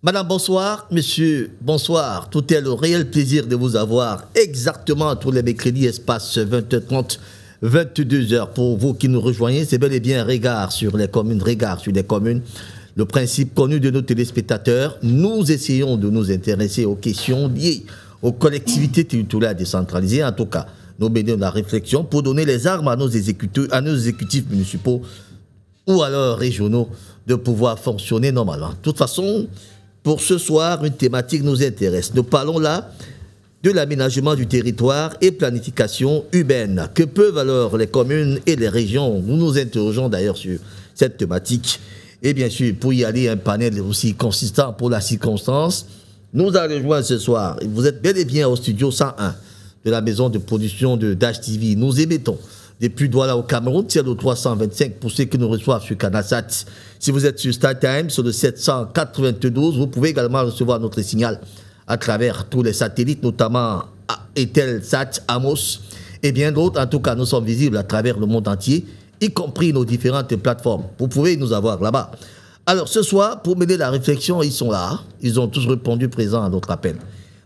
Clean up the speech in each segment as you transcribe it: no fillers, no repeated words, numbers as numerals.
Madame, bonsoir. Monsieur, bonsoir. Tout est le réel plaisir de vous avoir exactement tous les mercredis, espace 20h30, 22h. Pour vous qui nous rejoignez, c'est bel et bien regard sur les communes, Le principe connu de nos téléspectateurs, nous essayons de nous intéresser aux questions liées aux collectivités territoriales décentralisées. En tout cas, nous menons la réflexion pour donner les armes à nos exécutifs municipaux ou alors régionaux de pouvoir fonctionner normalement. De toute façon, pour ce soir, une thématique nous intéresse. Nous parlons là de l'aménagement du territoire et planification urbaine. Que peuvent alors les communes et les régions? Nous nous interrogeons d'ailleurs sur cette thématique. Et bien sûr, pour y aller, un panel aussi consistant pour la circonstance, nous allons rejoindre ce soir. Vous êtes bel et bien au studio 101 de la maison de production de Dash TV. Nous émettons depuis Douala au Cameroun, c'est le 325 pour ceux qui nous reçoivent sur Canasat. Si vous êtes sur StarTime, sur le 792, vous pouvez également recevoir notre signal à travers tous les satellites, notamment Eutelsat, Amos et bien d'autres. En tout cas, nous sommes visibles à travers le monde entier, y compris nos différentes plateformes. Vous pouvez nous avoir là-bas. Alors ce soir, pour mener la réflexion, ils sont là. Ils ont tous répondu présents à notre appel.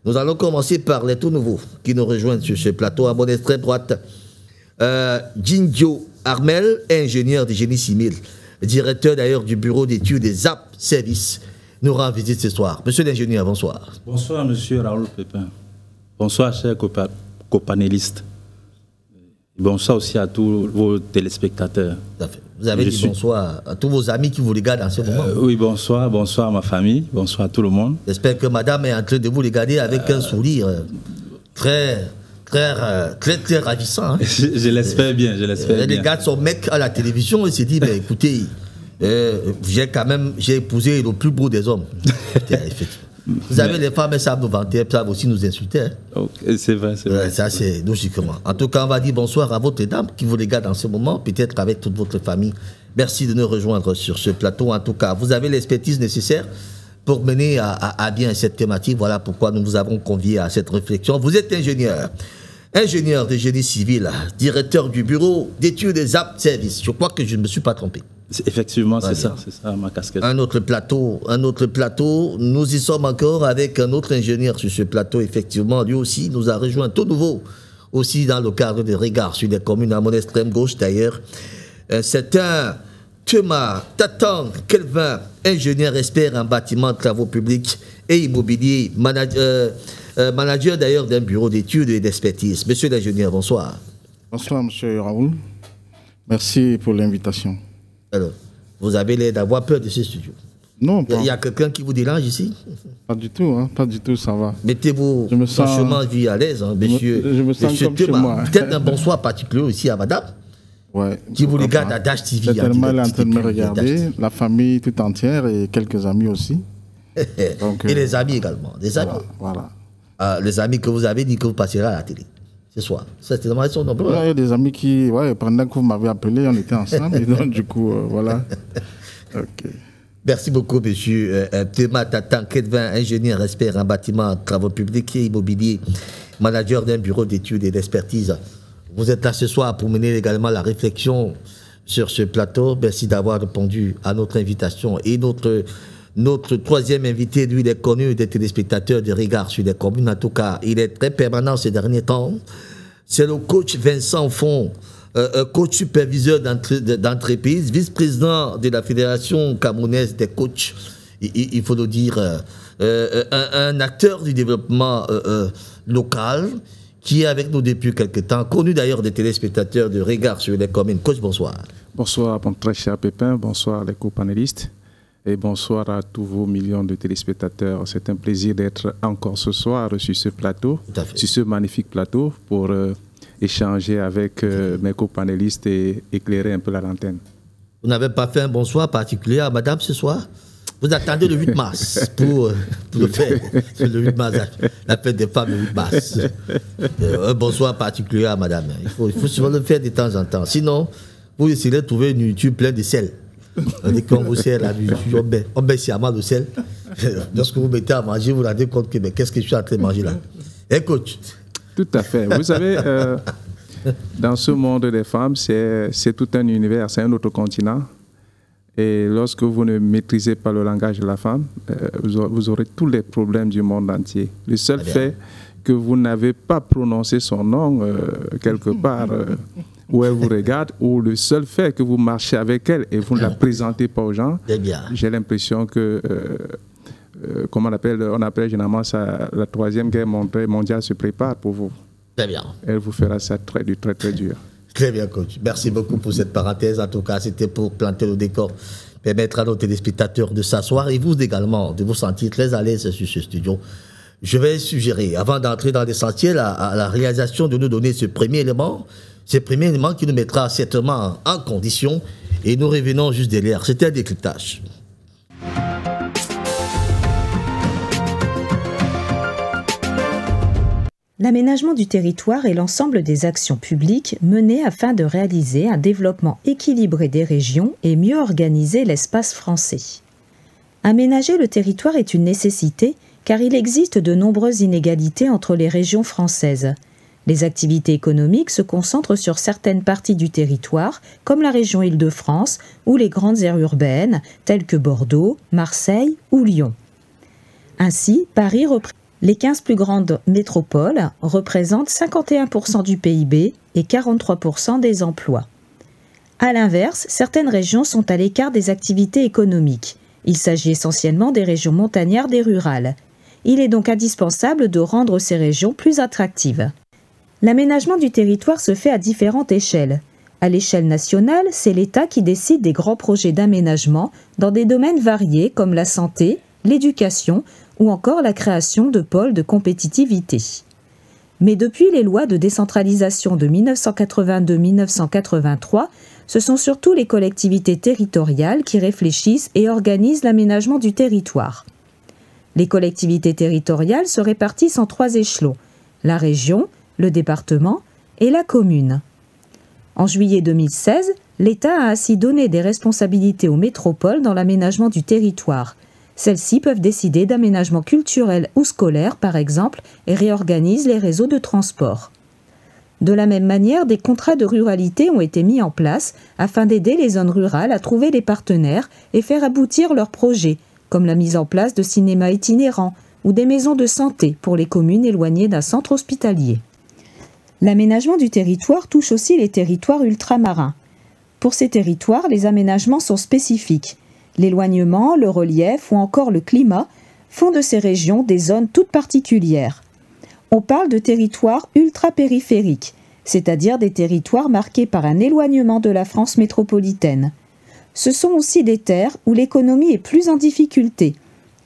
Nous allons commencer par les tout nouveaux qui nous rejoignent sur ce plateau. À mon extrême droite, Jinjo Armel, ingénieur de génie civil, directeur d'ailleurs du bureau d'études des ZAP Services, nous rend visite ce soir. Monsieur l'ingénieur, bonsoir. Bonsoir, monsieur Raoul Pépin. Bonsoir, chers copanélistes. Bonsoir aussi à tous vos téléspectateurs. Vous avez dit bonsoir à tous vos amis qui vous regardent en ce moment. Oui, bonsoir à ma famille, bonsoir à tout le monde. J'espère que madame est en train de vous regarder avec un sourire très ravissant. Hein. Je l'espère bien, je l'espère bien. Elle regarde son mec à la télévision et se dit, ben, écoutez, j'ai épousé le plus beau des hommes. Vous savez, les femmes, elles savent nous vanter, elles savent aussi nous insulter. Hein. Okay, c'est vrai, c'est vrai. Ça, c'est logiquement. En tout cas, on va dire bonsoir à votre dame qui vous regarde en ce moment, peut-être avec toute votre famille. Merci de nous rejoindre sur ce plateau. En tout cas, vous avez l'expertise nécessaire pour mener à bien cette thématique. Voilà pourquoi nous vous avons convié à cette réflexion. Vous êtes ingénieur de génie civil, directeur du bureau d'études des ZAP Services. Je crois que je ne me suis pas trompé. Effectivement, c'est ça ma casquette. Un autre plateau, nous y sommes encore avec un autre ingénieur sur ce plateau, effectivement, lui aussi nous a rejoint tout nouveau, aussi dans le cadre des regards sur les communes à mon extrême gauche d'ailleurs. C'est un Thomas Tatang Kelvin, ingénieur expert en bâtiment, travaux publics et immobilier, manager d'ailleurs d'un bureau d'études et d'expertise. Monsieur l'ingénieur, bonsoir. Bonsoir, monsieur Raoul. Merci pour l'invitation. Alors, vous avez l'air d'avoir peur de ce studio. Non, pas. Il y a quelqu'un qui vous dérange ici? Pas du tout, hein, pas du tout, ça va. Mettez-vous franchement à l'aise, hein, monsieur. Je me sens comme chez moi. Peut-être un bonsoir particulier aussi à madame, qui vous regarde à Dash TV. Certainement, elle est en train de me regarder, la famille tout entière et quelques amis aussi. Donc, et les amis également, des amis. Voilà. Les amis que vous avez dit que vous passerez à la télé. Ce soir. Certainement, ils sont nombreux. Il y a des amis qui, pendant que vous m'avez appelé, on était ensemble. Et donc, du coup, voilà. Okay. Merci beaucoup, monsieur Thomas Tatan Kedvin, ingénieur expert en bâtiment, travaux publics et immobilier, manager d'un bureau d'études et d'expertise. Vous êtes là ce soir pour mener également la réflexion sur ce plateau. Merci d'avoir répondu à notre invitation. Et notre troisième invité, lui, il est connu des téléspectateurs de regard sur les communes. En tout cas, il est très permanent ces derniers temps. C'est le coach Vincent Font, coach superviseur d'entreprise, vice-président de la Fédération camerounaise des coachs, il faut le dire, un acteur du développement local qui est avec nous depuis quelques temps, connu d'ailleurs des téléspectateurs de regard sur les communes. Coach, bonsoir. Bonsoir, mon très cher Pépin, bonsoir les co-panélistes. Et bonsoir à tous vos millions de téléspectateurs. C'est un plaisir d'être encore ce soir sur ce plateau, sur ce magnifique plateau, pour échanger avec mes co-panélistes et éclairer un peu la lanterne. Vous n'avez pas fait un bonsoir particulier à madame ce soir? Vous attendez le 8 mars pour le faire. Le 8 mars, la fête des femmes le 8 mars. Un bonsoir particulier à madame. Il faut souvent le faire de temps en temps. Sinon, vous essayez de trouver une YouTube pleine de sel. Quand vous sert la nourriture, on met sciemment le sel. Lorsque vous mettez à manger, vous vous rendez compte que qu'est-ce que je suis en train de manger là? Coach. Tout à fait. Vous savez, dans ce monde des femmes, c'est tout un univers, c'est un autre continent. Et lorsque vous ne maîtrisez pas le langage de la femme, vous aurez tous les problèmes du monde entier. Le seul fait que vous n'avez pas prononcé son nom quelque part où elle vous regarde, ou le seul fait que vous marchez avec elle et vous ne la présentez pas aux gens, j'ai l'impression que, comment on appelle généralement ça, la troisième guerre mondiale se prépare pour vous. Très bien. Elle vous fera ça très dur. Très bien, coach. Merci beaucoup pour cette parenthèse. En tout cas, c'était pour planter le décor, permettre à nos téléspectateurs de s'asseoir et vous également de vous sentir très à l'aise sur ce studio. Je vais suggérer, avant d'entrer dans l'essentiel, à la réalisation de nous donner ce premier élément qui nous mettra certainement en condition, et nous revenons juste derrière. C'était un décryptage. L'aménagement du territoire est l'ensemble des actions publiques menées afin de réaliser un développement équilibré des régions et mieux organiser l'espace français. Aménager le territoire est une nécessité car il existe de nombreuses inégalités entre les régions françaises. Les activités économiques se concentrent sur certaines parties du territoire, comme la région Île-de-France ou les grandes aires urbaines, telles que Bordeaux, Marseille ou Lyon. Ainsi, Paris les 15 plus grandes métropoles représentent 51% du PIB et 43% des emplois. A l'inverse, certaines régions sont à l'écart des activités économiques. Il s'agit essentiellement des régions montagnardes et rurales. Il est donc indispensable de rendre ces régions plus attractives. L'aménagement du territoire se fait à différentes échelles. À l'échelle nationale, c'est l'État qui décide des grands projets d'aménagement dans des domaines variés comme la santé, l'éducation ou encore la création de pôles de compétitivité. Mais depuis les lois de décentralisation de 1982-1983, ce sont surtout les collectivités territoriales qui réfléchissent et organisent l'aménagement du territoire. Les collectivités territoriales se répartissent en 3 échelons, la région, le département et la commune. En juillet 2016, l'État a ainsi donné des responsabilités aux métropoles dans l'aménagement du territoire. Celles-ci peuvent décider d'aménagements culturels ou scolaires, par exemple, et réorganisent les réseaux de transport. De la même manière, des contrats de ruralité ont été mis en place afin d'aider les zones rurales à trouver des partenaires et faire aboutir leurs projets, comme la mise en place de cinémas itinérants ou des maisons de santé pour les communes éloignées d'un centre hospitalier. L'aménagement du territoire touche aussi les territoires ultramarins. Pour ces territoires, les aménagements sont spécifiques. L'éloignement, le relief ou encore le climat font de ces régions des zones toutes particulières. On parle de territoires ultra-périphériques, c'est-à-dire des territoires marqués par un éloignement de la France métropolitaine. Ce sont aussi des terres où l'économie est plus en difficulté.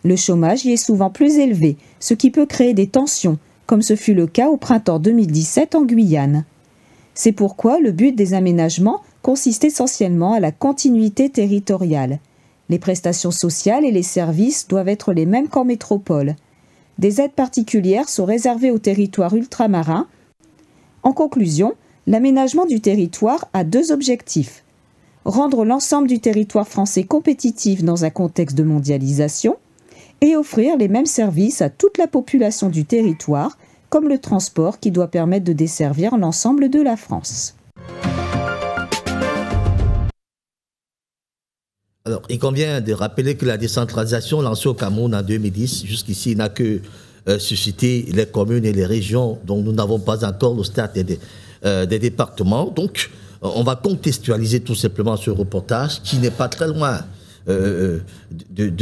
Le chômage y est souvent plus élevé, ce qui peut créer des tensions, comme ce fut le cas au printemps 2017 en Guyane. C'est pourquoi le but des aménagements consiste essentiellement à la continuité territoriale. Les prestations sociales et les services doivent être les mêmes qu'en métropole. Des aides particulières sont réservées aux territoires ultramarins. En conclusion, l'aménagement du territoire a 2 objectifs. Rendre l'ensemble du territoire français compétitif dans un contexte de mondialisation et offrir les mêmes services à toute la population du territoire, comme le transport qui doit permettre de desservir l'ensemble de la France. Alors, il convient de rappeler que la décentralisation lancée au Cameroun en 2010, jusqu'ici, n'a que suscité les communes et les régions dont nous n'avons pas encore le stade des départements. Donc, on va contextualiser tout simplement ce reportage qui n'est pas très loin de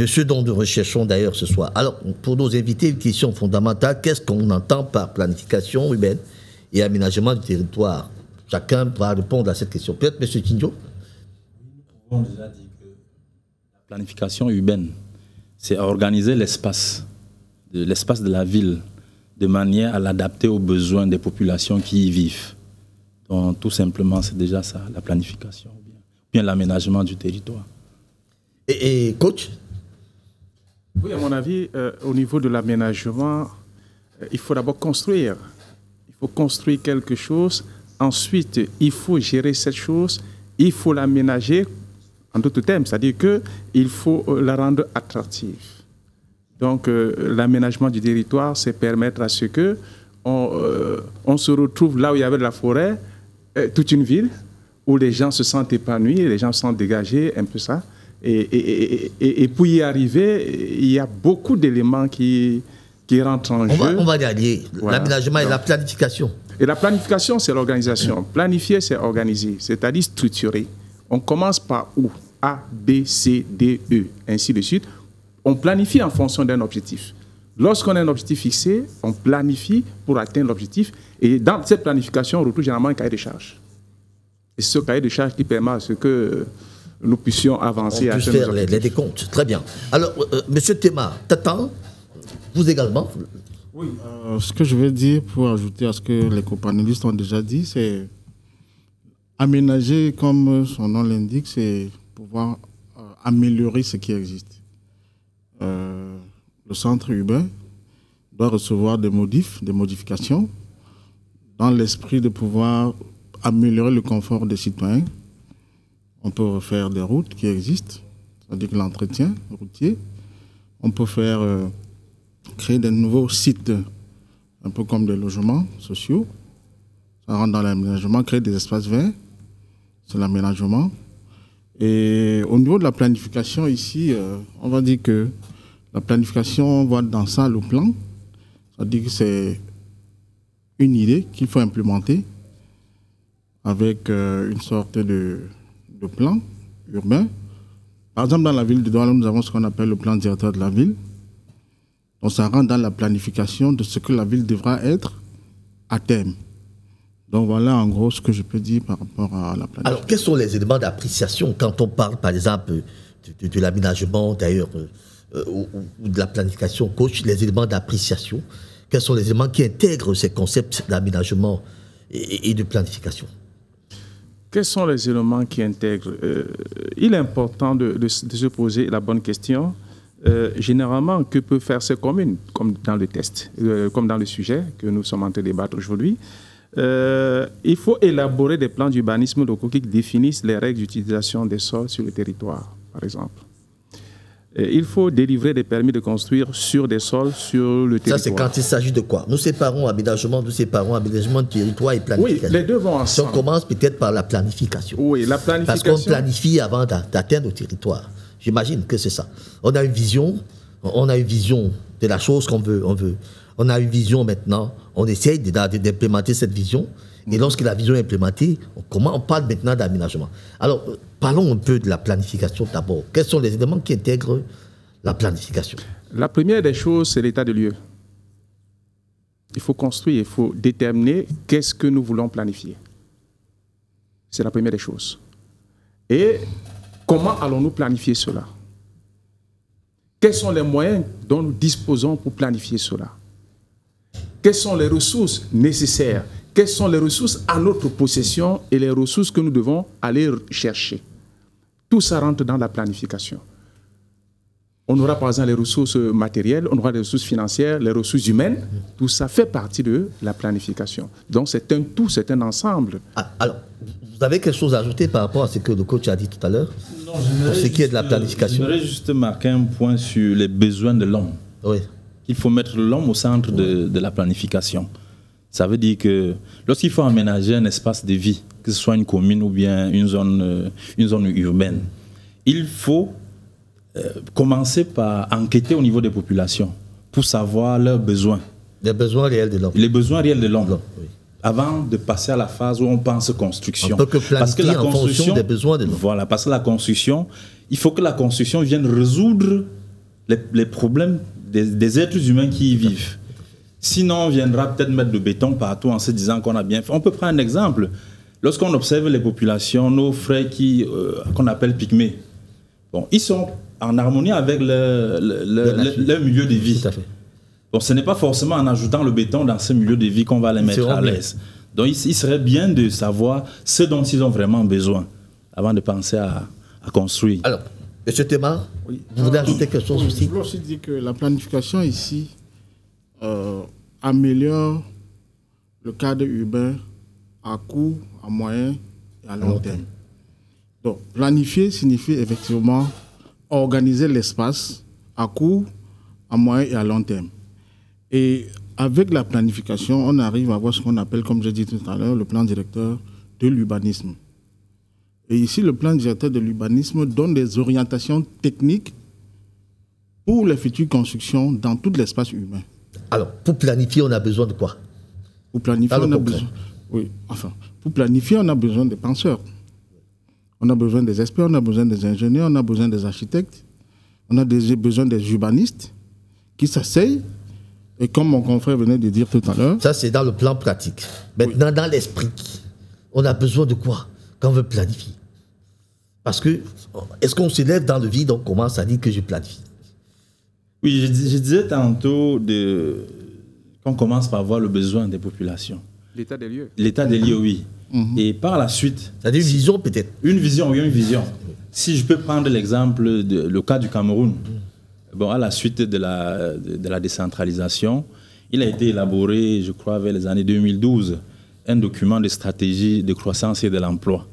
ce dont nous recherchons d'ailleurs ce soir. Alors, pour nos invités, une question fondamentale, qu'est-ce qu'on entend par planification urbaine et aménagement du territoire? Chacun va répondre à cette question. Peut-être M. Tinjo? On déjà dit que la planification urbaine, c'est organiser l'espace de la ville de manière à l'adapter aux besoins des populations qui y vivent. Donc, tout simplement, c'est déjà ça, la planification, ou bien l'aménagement du territoire. Et coach? Oui, à mon avis, au niveau de l'aménagement, il faut d'abord construire. Il faut construire quelque chose. Ensuite, il faut gérer cette chose. Il faut l'aménager, en d'autres termes, c'est-à-dire qu'il faut la rendre attractive. Donc, l'aménagement du territoire, c'est permettre à ce que on se retrouve là où il y avait de la forêt, toute une ville, où les gens se sentent épanouis, les gens se sentent dégagés, un peu ça. Et pour y arriver, il y a beaucoup d'éléments qui rentrent en jeu. On va y aller. Voilà. L'aménagement et la planification. Et la planification, c'est l'organisation. Planifier, c'est organiser, c'est-à-dire structurer. On commence par où? A, B, C, D, E, ainsi de suite. On planifie en fonction d'un objectif. Lorsqu'on a un objectif fixé, on planifie pour atteindre l'objectif. Et dans cette planification, on retrouve généralement un cahier de charges. Et ce cahier de charges qui permet à ce que nous puissions avancer. On puisse faire les décomptes. Très bien. Alors, Monsieur Théma, Tatan, vous également. Oui, ce que je veux dire pour ajouter à ce que les copanélistes ont déjà dit, c'est aménager, comme son nom l'indique, c'est pouvoir améliorer ce qui existe. Le centre urbain doit recevoir des modifications, dans l'esprit de pouvoir améliorer le confort des citoyens. On peut refaire des routes qui existent, c'est-à-dire l'entretien routier. On peut créer des nouveaux sites, un peu comme des logements sociaux. Ça rentre dans l'aménagement, créer des espaces verts, c'est l'aménagement. Et au niveau de la planification ici, on va dire que la planification va dans ça le plan. C'est-à-dire que c'est une idée qu'il faut implémenter avec une sorte de plan urbain. Par exemple, dans la ville de Douala, nous avons ce qu'on appelle le plan directeur de la ville. Donc ça rentre dans la planification de ce que la ville devra être à terme. Donc voilà en gros ce que je peux dire par rapport à la planification. Alors quels sont les éléments d'appréciation quand on parle par exemple de l'aménagement d'ailleurs ou de la planification, coach, les éléments d'appréciation? Quels sont les éléments qui intègrent ces concepts d'aménagement et de planification? Quels sont les éléments qui intègrent? Il est important de se poser la bonne question. Généralement, que peut faire ces communes, comme dans le test, comme dans le sujet que nous sommes en train de débattre aujourd'hui? Il faut élaborer des plans d'urbanisme locaux qui définissent les règles d'utilisation des sols sur le territoire, par exemple. Il faut délivrer des permis de construire sur des sols sur le territoire. Ça, c'est quand il s'agit de quoi? Nous séparons aménagement de territoire et planification. Oui, les deux vont ensemble. Si on commence peut-être par la planification. Oui, la planification. Parce qu'on planifie avant d'atteindre le territoire. J'imagine que c'est ça. On a une vision de la chose qu'on veut. On a une vision maintenant, on essaye d'implémenter cette vision. Et lorsque la vision est implémentée, on parle maintenant d'aménagement. Alors, parlons un peu de la planification d'abord. Quels sont les éléments qui intègrent la planification? La première des choses, c'est l'état de lieu. Il faut construire, il faut déterminer qu'est-ce que nous voulons planifier. C'est la première des choses. Et comment allons-nous planifier cela? Quels sont les moyens dont nous disposons pour planifier cela? Quelles sont les ressources nécessaires? Quelles sont les ressources à notre possession et les ressources que nous devons aller chercher? Tout ça rentre dans la planification. On aura par exemple les ressources matérielles, on aura les ressources financières, les ressources humaines. Tout ça fait partie de la planification. Donc c'est un tout, c'est un ensemble. Alors, vous avez quelque chose à ajouter par rapport à ce que le coach a dit tout à l'heure? Non, pour ce qui est de la planification. J'aimerais juste marquer un point sur les besoins de l'homme. Oui. Il faut mettre l'homme au centre de la planification. Ça veut dire que lorsqu'il faut aménager un espace de vie, que ce soit une commune ou bien une zone urbaine, il faut commencer par enquêter au niveau des populations pour savoir leurs besoins. Les besoins réels de l'homme. Les besoins réels de l'homme. Oui. Avant de passer à la phase où on pense construction. On peut que planifier parce que la construction, en fonction des besoins de l'homme. Voilà, parce que la construction, il faut que la construction vienne résoudre les problèmes des êtres humains qui y vivent. Sinon, on viendra peut-être mettre de béton partout en se disant qu'on a bien fait. On peut prendre un exemple. Lorsqu'on observe les populations, nos frères qu'on appelle pygmées, bon, ils sont en harmonie avec leur milieu de vie. Tout à fait. Bon, ce n'est pas forcément en ajoutant le béton dans ce milieu de vie qu'on va les mettre à l'aise. Donc, il serait bien de savoir ce dont ils ont vraiment besoin avant de penser à construire. Alors, M. Théma, oui. Vous voulez ajouter quelque chose aussi? Je voulais aussi dire que la planification ici améliore le cadre urbain à court, à moyen et à long terme. Donc, planifier signifie effectivement organiser l'espace à court, à moyen et à long terme. Et avec la planification, on arrive à avoir ce qu'on appelle, comme j'ai dit tout à l'heure, le plan directeur de l'urbanisme. Et ici, le plan directeur de l'urbanisme donne des orientations techniques pour les futures constructions dans tout l'espace humain. Alors, pour planifier, on a besoin de quoi? Pour planifier, on a besoin... Oui, enfin, pour planifier, on a besoin des penseurs. On a besoin des experts, on a besoin des ingénieurs, on a besoin des architectes, on a besoin des urbanistes qui s'asseyent. Et comme mon confrère venait de dire tout à l'heure... Ça, c'est dans le plan pratique. Maintenant, dans l'esprit, on a besoin de quoi quand on veut planifier? Parce que, est-ce qu'on se lève dans le vide, on commence à dire que je planifie? Oui, je disais tantôt qu'on commence par voir le besoin des populations. L'état des lieux. L'état des lieux, oui. Et par la suite... C'est-à-dire une vision, peut-être? Une vision, oui, une vision. Si je peux prendre l'exemple, le cas du Cameroun, bon, à la suite de la décentralisation, il a été élaboré, je crois, vers les années 2012, un document de stratégie de croissance et de l'emploi,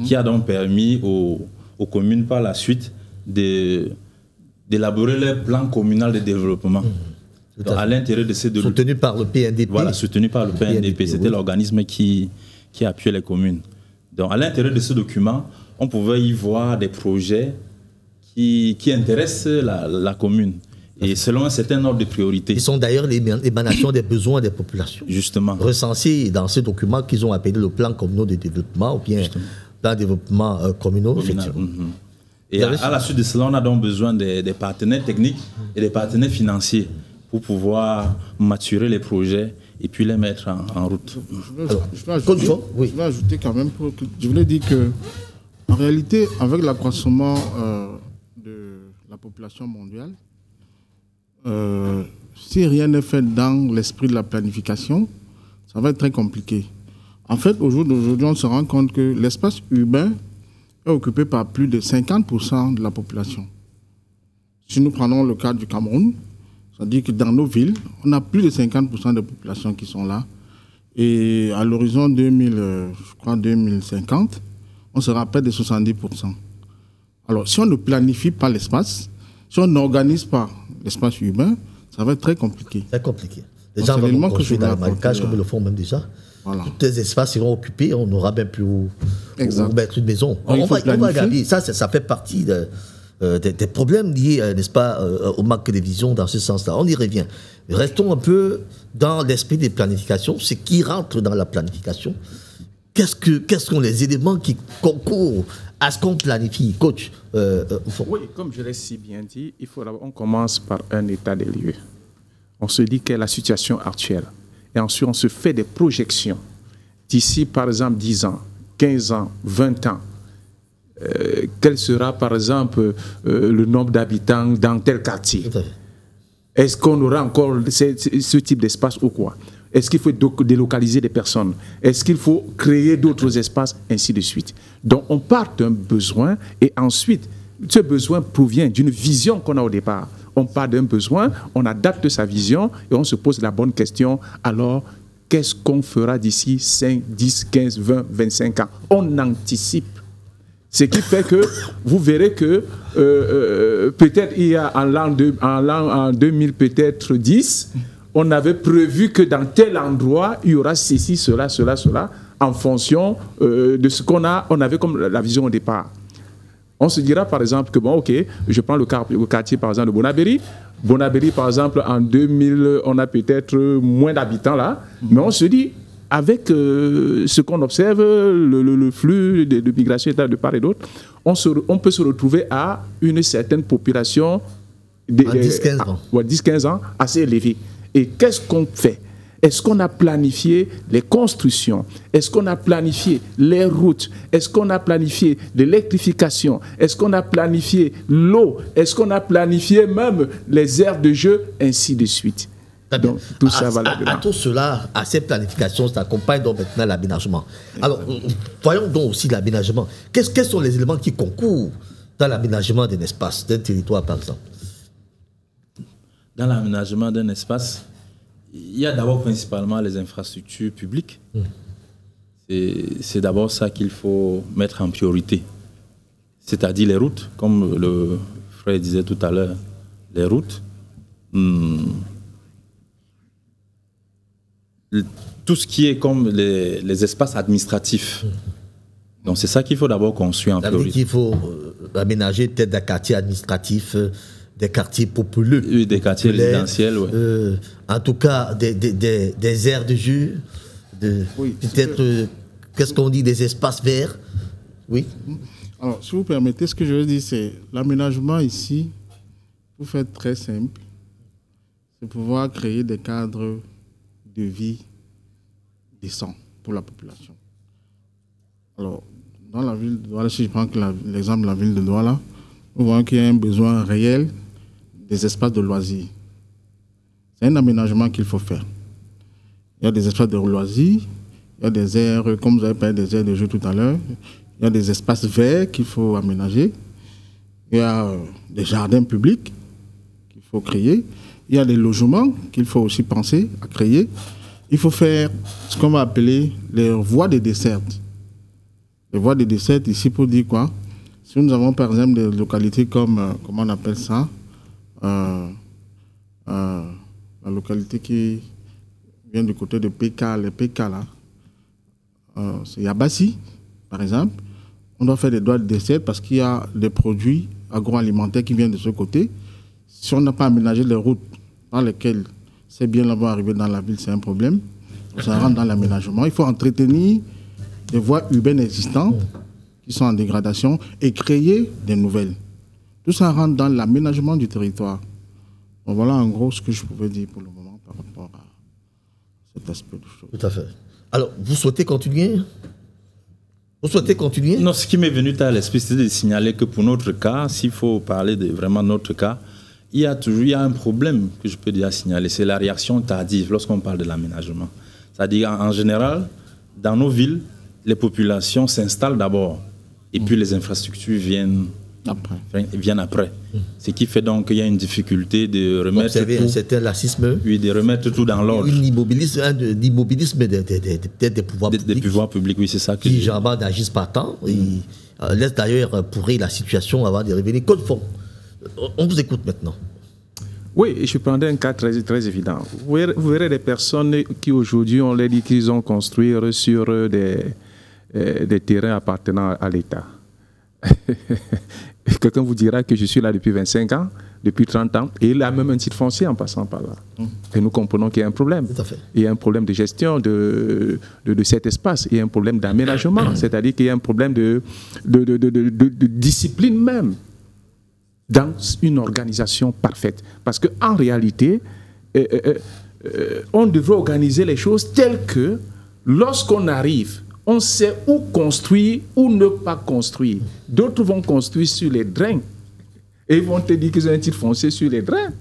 qui a donc permis aux communes, par la suite, d'élaborer leur plan communal de développement. Donc, à l'intérieur de ces deux... Soutenu par le PNDP. Voilà, soutenu par le PNDP. C'était l'organisme qui appuyait les communes. Donc, à l'intérieur de ce document, on pouvait y voir des projets qui intéressent la commune. Et selon un certain ordre de priorités. Ils sont d'ailleurs l'émanation des besoins des populations. Justement. Recensés dans ce document qu'ils ont appelé le plan communal de développement ou bien plan de développement communal. Et à la suite de cela, on a donc besoin des partenaires techniques et des partenaires financiers pour pouvoir maturer les projets et puis les mettre en route. Je vais ajouter quand même, je voulais dire que en réalité, avec l'accroissement de la population mondiale, si rien n'est fait dans l'esprit de la planification, ça va être très compliqué. En fait, au jour d'aujourd'hui, on se rend compte que l'espace urbain est occupé par plus de 50% de la population. Si nous prenons le cas du Cameroun, c'est-à-dire que dans nos villes, on a plus de 50% de population qui sont là. Et à l'horizon 2050, on sera à près de 70%. Alors, si on ne planifie pas l'espace, si on n'organise pas l'espace urbain, ça va être très compliqué. Très compliqué. Les gens vont construire dans les marécages comme ils le font même déjà. Voilà. Tous les espaces seront occupés, on n'aura même plus où mettre une maison. On va regarder, ça fait partie des problèmes liés, n'est-ce pas, au manque de vision dans ce sens-là. On y revient. Restons un peu dans l'esprit des planifications, ce qui rentre dans la planification. Quels sont les éléments qui concourent à ce qu'on planifie, coach? Oui, comme je l'ai si bien dit, on commence par un état des lieux. On se dit quelle est la situation actuelle. Et ensuite, on se fait des projections. D'ici, par exemple, 10 ans, 15 ans, 20 ans, quel sera, par exemple, le nombre d'habitants dans tel quartier? Est-ce qu'on aura encore ce type d'espace ou quoi? Est-ce qu'il faut délocaliser des personnes? Est-ce qu'il faut créer d'autres espaces? Ainsi de suite. Donc, on part d'un besoin et ensuite, ce besoin provient d'une vision qu'on a au départ. On part d'un besoin, on adapte sa vision et on se pose la bonne question. Alors, qu'est-ce qu'on fera d'ici 5, 10, 15, 20, 25 ans? On anticipe. Ce qui fait que vous verrez que peut-être il y a en l'an 2000, peut-être 10, on avait prévu que dans tel endroit, il y aura ceci, cela, cela, cela, en fonction de ce qu'on avait comme la vision au départ. On se dira par exemple que, bon, ok, je prends le quartier par exemple de Bonabéry. Bonabéry, par exemple, en 2000, on a peut-être moins d'habitants là, mais on se dit, avec ce qu'on observe, le flux de migration de part et d'autre, on peut se retrouver à une certaine population de 10-15 ans assez élevée. Et qu'est-ce qu'on fait? Est-ce qu'on a planifié les constructions? Est-ce qu'on a planifié les routes? Est-ce qu'on a planifié l'électrification? Est-ce qu'on a planifié l'eau? Est-ce qu'on a planifié même les aires de jeu? Ainsi de suite. Donc, tout ça va là-dedans. À tout cela, à ces planifications, s'accompagne donc maintenant l'aménagement. Alors, voyons donc aussi l'aménagement. Quels sont les éléments qui concourent dans l'aménagement d'un espace, d'un territoire par exemple? Dans l'aménagement d'un espace, il y a d'abord principalement les infrastructures publiques. C'est d'abord ça qu'il faut mettre en priorité. C'est-à-dire les routes, comme le frère disait tout à l'heure, les routes. Tout ce qui est comme les espaces administratifs. Donc c'est ça qu'il faut d'abord construire en priorité. Il faut aménager peut-être des quartiers administratifs, des quartiers populeux. Oui, des quartiers résidentiels, oui. En tout cas, des aires de jeu, peut-être, qu'est-ce qu'on dit, des espaces verts. Oui. Alors, si vous permettez, ce que je veux dire, c'est l'aménagement ici, pour faire très simple, c'est pouvoir créer des cadres de vie décents pour la population. Alors, dans la ville de Douala, si je prends l'exemple de la ville de Douala, nous voyons qu'il y a un besoin réel des espaces de loisirs. C'est un aménagement qu'il faut faire. Il y a des espaces de loisirs, il y a des aires, comme vous avez parlé des aires de jeu tout à l'heure, il y a des espaces verts qu'il faut aménager, il y a des jardins publics qu'il faut créer, il y a des logements qu'il faut aussi penser à créer. Il faut faire ce qu'on va appeler les voies de desserte. Les voies de desserte, ici, pour dire quoi? Si nous avons, par exemple, des localités comme, comment on appelle ça? La localité qui vient du côté de PK, les PK, là. C'est Yabassi, par exemple. On doit faire des voies de desserte parce qu'il y a des produits agroalimentaires qui viennent de ce côté. Si on n'a pas aménagé les routes par lesquelles ces biens-là vont arriver dans la ville, c'est un problème. Ça rentre dans l'aménagement. Il faut entretenir des voies urbaines existantes qui sont en dégradation et créer des nouvelles. Tout ça rentre dans l'aménagement du territoire. Bon, voilà en gros ce que je pouvais dire pour le moment par rapport à cet aspect de choses. Tout à fait. Alors, vous souhaitez continuer? Vous souhaitez continuer? Non, ce qui m'est venu à l'esprit, c'est de signaler que pour notre cas, s'il faut parler de vraiment notre cas, il y a un problème que je peux déjà signaler, c'est la réaction tardive lorsqu'on parle de l'aménagement. C'est-à-dire, en général, dans nos villes, les populations s'installent d'abord et puis les infrastructures viennent après. Ce qui fait donc qu'il y a une difficulté de remettre tout, un certain laxisme. Oui, de remettre tout dans l'ordre. Un immobilisme des pouvoirs publics. Des pouvoirs publics, oui, c'est ça. Qui, généralement, n'agissent pas tant. Et laissent d'ailleurs pourrir la situation avant de révéler. Code fond. On vous écoute maintenant. Oui, je prendrai un cas très, très évident. Vous verrez des personnes qui aujourd'hui, on leur dit qu'ils ont construit sur des terrains appartenant à l'État. Quelqu'un vous dira que je suis là depuis 25 ans, depuis 30 ans, et il a même un titre foncier en passant par là. Et nous comprenons qu'il y a un problème. Tout à fait. Il y a un problème de gestion de cet espace. Il y a un problème d'aménagement, c'est-à-dire qu'il y a un problème de discipline même dans une organisation parfaite. Parce qu'en réalité, on devrait organiser les choses telles que lorsqu'on arrive, on sait où construire, où ne pas construire. D'autres vont construire sur les drains. Et ils vont te dire qu'ils ont un titre foncier sur les drains.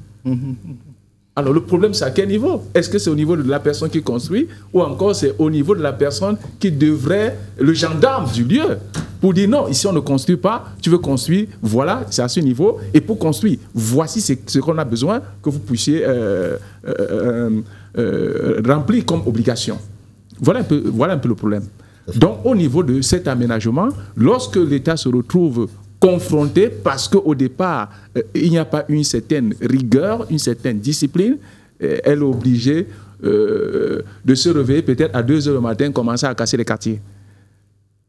Alors le problème, c'est à quel niveau? Est-ce que c'est au niveau de la personne qui construit ou encore c'est au niveau de la personne qui devrait, le gendarme du lieu, pour dire non, ici on ne construit pas, tu veux construire, voilà, c'est à ce niveau. Et pour construire, voici ce qu'on a besoin que vous puissiez remplir comme obligation. Voilà un peu le problème. Donc au niveau de cet aménagement, lorsque l'État se retrouve confronté, parce qu'au départ, il n'y a pas une certaine rigueur, une certaine discipline, elle est obligée de se réveiller peut-être à 2 heures du matin, commencer à casser les quartiers.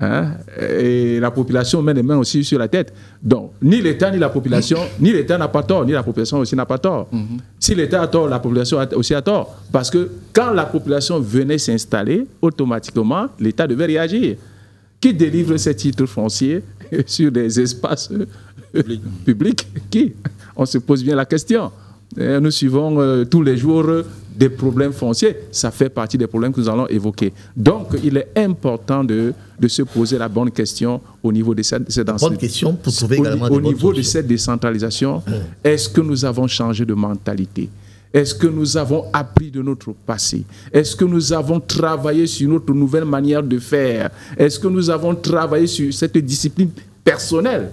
Hein? Et la population met les mains aussi sur la tête. Donc, ni l'État, ni la population, ni l'État n'a pas tort, ni la population aussi n'a pas tort. Si l'État a tort, la population aussi a tort. Parce que quand la population venait s'installer, automatiquement, l'État devait réagir. Qui délivre ces titres fonciers sur des espaces publics? Qui? On se pose bien la question. Et nous suivons tous les jours des problèmes fonciers. Ça fait partie des problèmes que nous allons évoquer. Donc, il est important de se poser la bonne question au niveau de cette décentralisation. Est-ce que nous avons changé de mentalité? Est-ce que nous avons appris de notre passé? Est-ce que nous avons travaillé sur notre nouvelle manière de faire? Est-ce que nous avons travaillé sur cette discipline personnelle?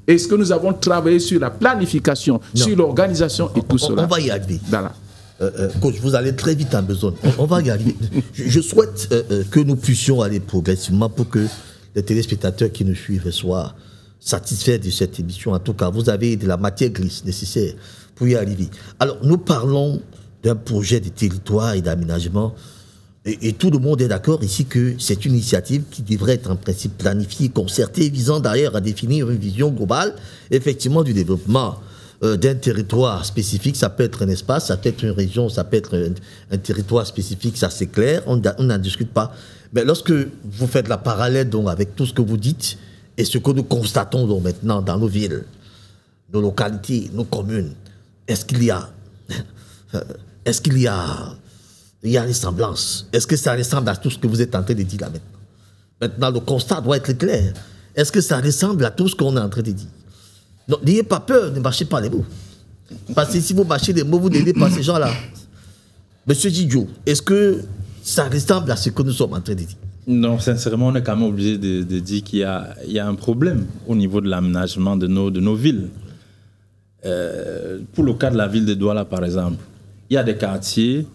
Est-ce que nous avons travaillé sur la planification, sur l'organisation et tout cela? On va y arriver. Coach, vous allez très vite en besoin. On va y arriver. Je souhaite que nous puissions aller progressivement pour que les téléspectateurs qui nous suivent soient satisfaits de cette émission. En tout cas, vous avez de la matière grise nécessaire pour y arriver. Alors, nous parlons d'un projet de territoire et d'aménagement Et tout le monde est d'accord ici que c'est une initiative qui devrait être en principe planifiée, concertée, visant d'ailleurs à définir une vision globale, effectivement, du développement d'un territoire spécifique. Ça peut être un espace, ça peut être une région, ça peut être un territoire spécifique, ça c'est clair, on n'en discute pas. Mais lorsque vous faites la parallèle donc, avec tout ce que vous dites et ce que nous constatons donc, maintenant dans nos villes, nos localités, nos communes, est-ce qu'il y a ressemblance? Est-ce que ça ressemble à tout ce que vous êtes en train de dire là maintenant? Maintenant, le constat doit être clair. Est-ce que ça ressemble à tout ce qu'on est en train de dire? Donc, n'ayez pas peur, ne marchez pas les mots. Parce que si vous marchez les mots, vous n'aidez pas ces gens-là. Monsieur Didio, est-ce que ça ressemble à ce que nous sommes en train de dire? Non, sincèrement, on est quand même obligé de dire qu'il y a un problème au niveau de l'aménagement de nos villes. Pour le cas de la ville de Douala, par exemple, il y a des quartiers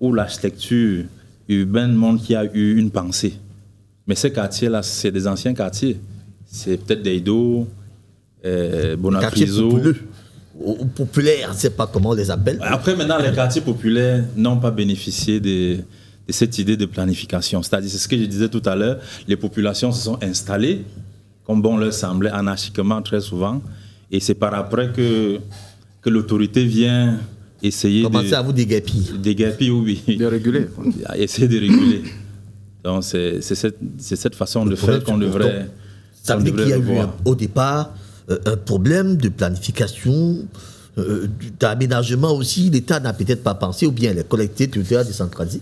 où l'architecture urbaine montre qu'il y a eu une pensée. Mais ces quartiers-là, c'est des anciens quartiers. C'est peut-être Deido, Bonacriso. Ou populaires, je ne sais pas comment on les appelle. Après, maintenant, les quartiers populaires n'ont pas bénéficié de cette idée de planification. C'est-à-dire, c'est ce que je disais tout à l'heure, les populations se sont installées, comme bon leur semblait, anarchiquement très souvent. Et c'est par après que l'autorité vient essayer commencer à vous déguerpir. Déguerpir, oui. De réguler. Essayer de réguler. Donc, c'est cette façon de faire qu'on devrait. Ça veut dire qu'il y a eu au départ un problème de planification, d'aménagement aussi. L'État n'a peut-être pas pensé, ou bien les collectivités territoriales décentralisées.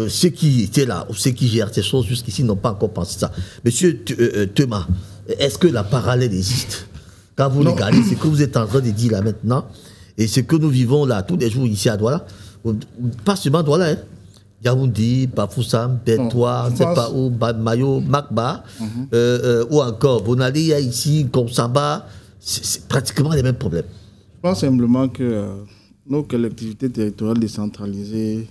Ceux qui étaient là, ou ceux qui gèrent ces choses jusqu'ici n'ont pas encore pensé ça. Monsieur Thomas, est-ce que la parallèle existe? Quand vous regardez ce que vous êtes en train de dire là maintenant, et ce que nous vivons là tous les jours ici à Douala, pas seulement Douala, hein. Yaoundé, Bafoussam, Bertois, je ne sais pas où, Mayo, Makba, ou encore Bonali, ici, Konsamba, c'est pratiquement les mêmes problèmes. Je pense simplement que nos collectivités territoriales décentralisées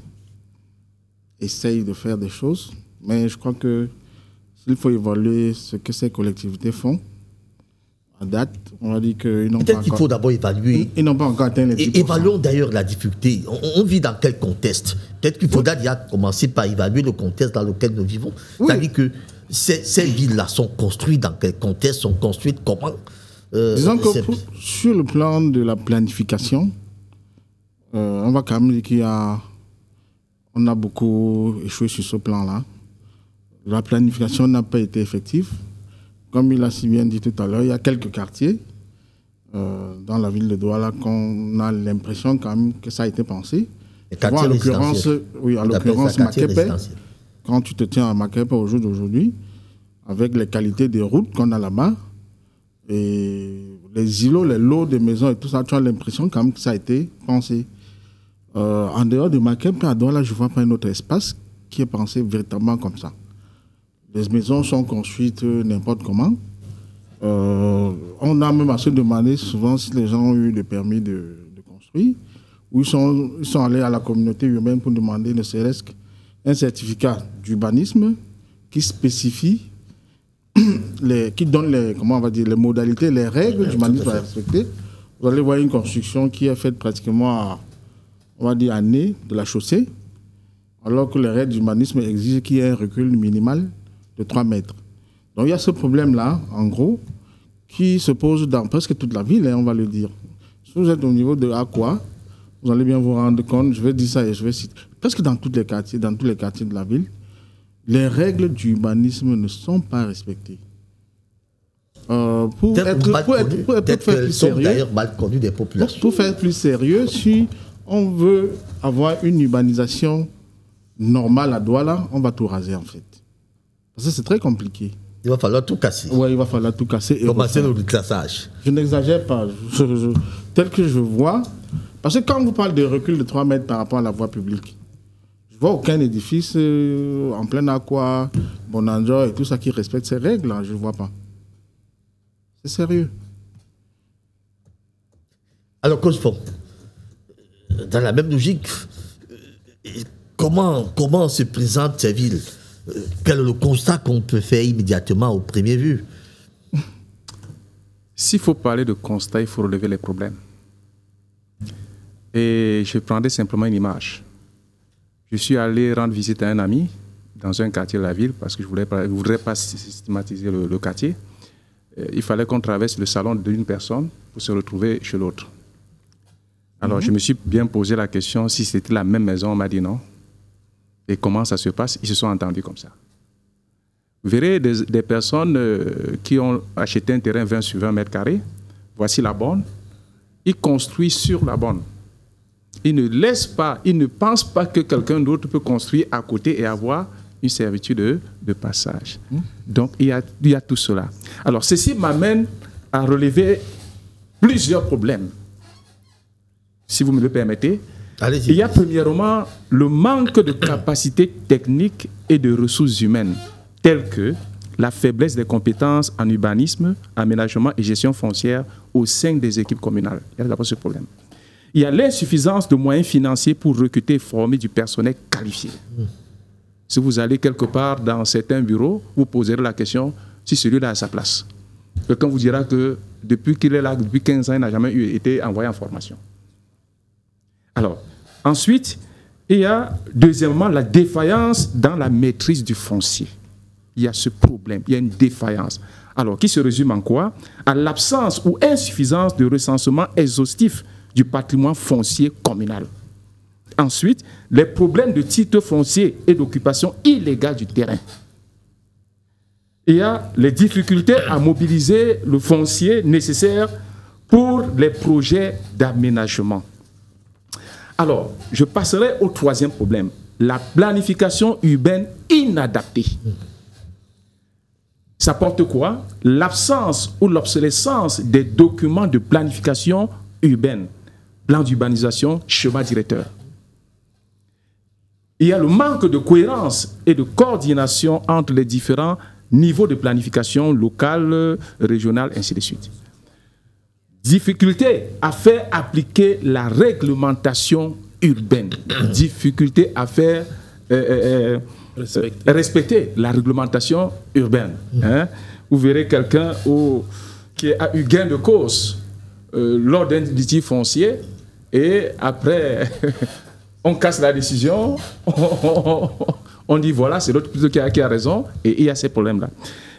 essayent de faire des choses, mais je crois que s'il faut évaluer ce que ces collectivités font, à date, on va dire qu'ils n'ont pas peut-être qu'il faut d'abord évaluer. Ils n'ont pas encore atteint les 10%. Évaluons d'ailleurs la difficulté. On vit dans quel contexte? Peut-être qu'il faudra déjà commencer par évaluer le contexte dans lequel nous vivons. Oui. C'est-à-dire que ces villes-là sont construites dans quel contexte? Sont construites comment? Disons que sur le plan de la planification, on va quand même dire qu'on a beaucoup échoué sur ce plan-là. La planification n'a pas été effective. Comme il a si bien dit tout à l'heure, il y a quelques quartiers dans la ville de Douala qu'on a l'impression quand même que ça a été pensé. En l'occurrence, Makepe, quand tu te tiens à Makepe au jour d'aujourd'hui, avec les qualités des routes qu'on a là-bas, et les îlots, les lots de maisons et tout ça, tu as l'impression quand même que ça a été pensé. En dehors de Makepe, à Douala, je ne vois pas un autre espace qui est pensé véritablement comme ça. Les maisons sont construites n'importe comment. On a même à se demander souvent si les gens ont eu le permis de construire, ou ils sont allés à la communauté urbaine pour demander ne serait-ce qu'un certificat d'urbanisme qui spécifie, qui donne les modalités, les règles d'urbanisme à respecter. Vous allez voir une construction qui est faite pratiquement à nez de la chaussée, alors que les règles d'urbanisme exigent qu'il y ait un recul minimal de 3 mètres. Donc il y a ce problème-là, en gros, qui se pose dans presque toute la ville, hein, on va le dire. Si vous êtes au niveau de Aqua, vous allez bien vous rendre compte, je vais dire ça et je vais citer, presque dans tous les quartiers de la ville, les règles d'urbanisme ne sont pas respectées. Pour faire plus sérieux, d'ailleurs mal connues des populations. Pour faire plus sérieux, si on veut avoir une urbanisation normale à Douala, on va tout raser en fait. Parce que c'est très compliqué. Il va falloir tout casser. Oui, il va falloir tout casser. Commencer le reclassage. Je n'exagère pas. Tel que je vois, parce que quand on vous parle de recul de 3 mètres par rapport à la voie publique, je ne vois aucun édifice en plein aqua, Bonanjo et tout ça qui respecte ces règles. Je ne vois pas. C'est sérieux. Alors, Coach Fong, dans la même logique, comment se présentent ces villes? Quel est le constat qu'on peut faire immédiatement au premier vue? S'il faut parler de constat, il faut relever les problèmes. Et je prendrai simplement une image. Je suis allé rendre visite à un ami dans un quartier de la ville parce que je ne voudrais pas systématiser le quartier. Il fallait qu'on traverse le salon d'une personne pour se retrouver chez l'autre. Alors, je me suis bien posé la question si c'était la même maison. On m'a dit non. Et comment ça se passe? Ils se sont entendus comme ça. Vous verrez des personnes qui ont acheté un terrain 20 sur 20 mètres carrés. Voici la borne. Ils construisent sur la borne. Ils ne laissent pas, ils ne pensent pas que quelqu'un d'autre peut construire à côté et avoir une servitude de passage. Donc, il y a tout cela. Alors, ceci m'amène à relever plusieurs problèmes. Si vous me le permettez. Allez-y. Il y a premièrement le manque de capacités techniques et de ressources humaines, telles que la faiblesse des compétences en urbanisme, aménagement et gestion foncière au sein des équipes communales. Il y a d'abord ce problème. Il y a l'insuffisance de moyens financiers pour recruter et former du personnel qualifié. Si vous allez quelque part dans certains bureaux, vous poserez la question si celui-là a sa place. Quelqu'un vous dira que depuis qu'il est là, depuis 15 ans, il n'a jamais été envoyé en formation. Alors, ensuite, il y a deuxièmement la défaillance dans la maîtrise du foncier. Il y a ce problème, il y a une défaillance. Alors, qui se résume en quoi? À l'absence ou insuffisance de recensement exhaustif du patrimoine foncier communal. Ensuite, les problèmes de titres fonciers et d'occupation illégale du terrain. Il y a les difficultés à mobiliser le foncier nécessaire pour les projets d'aménagement. Alors, je passerai au troisième problème, la planification urbaine inadaptée. Ça porte quoi? L'absence ou l'obsolescence des documents de planification urbaine, plan d'urbanisation, schéma directeur. Il y a le manque de cohérence et de coordination entre les différents niveaux de planification locale, régionale, ainsi de suite. Difficulté à faire appliquer la réglementation urbaine. Difficulté à faire respecter la réglementation urbaine. Hein? Vous verrez quelqu'un qui a eu gain de cause lors d'un litige foncier et après on casse la décision, on dit voilà, c'est l'autre plutôt qui a raison, et il y a ces problèmes-là.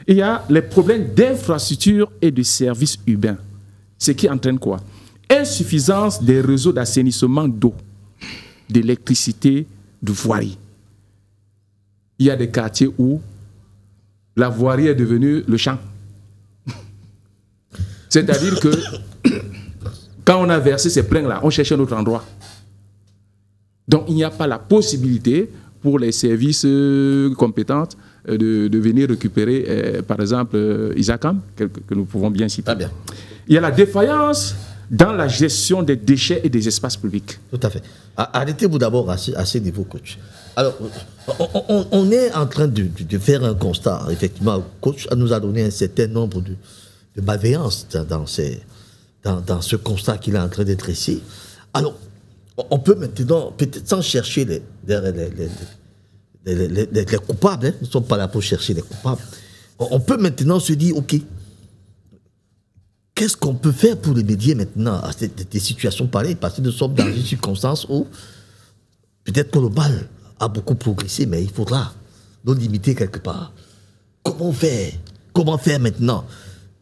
Il y a les problèmes d'infrastructure et de services urbains. Ce qui entraîne quoi? Insuffisance des réseaux d'assainissement d'eau, d'électricité, de voirie. Il y a des quartiers où la voirie est devenue le champ. C'est-à-dire que quand on a versé ces plaintes-là, on cherche un autre endroit. Donc il n'y a pas la possibilité pour les services compétents de venir récupérer, par exemple, Isakam, que nous pouvons bien citer. Ah bien. Il y a la défaillance dans la gestion des déchets et des espaces publics. Tout à fait. Arrêtez-vous d'abord à ce niveau, coach. Alors, on est en train de faire un constat. Effectivement, le coach nous a donné un certain nombre de malveillances dans ce constat qu'il est en train de dresser. Alors, on peut maintenant, peut-être sans chercher les coupables, hein, nous ne sommes pas là pour chercher les coupables, on peut maintenant se dire, OK, qu'est-ce qu'on peut faire pour remédier maintenant à des situations pareilles? Parce que nous sommes dans une circonstance où peut-être que le mal a beaucoup progressé, mais il faudra nous limiter quelque part. Comment faire? Comment faire maintenant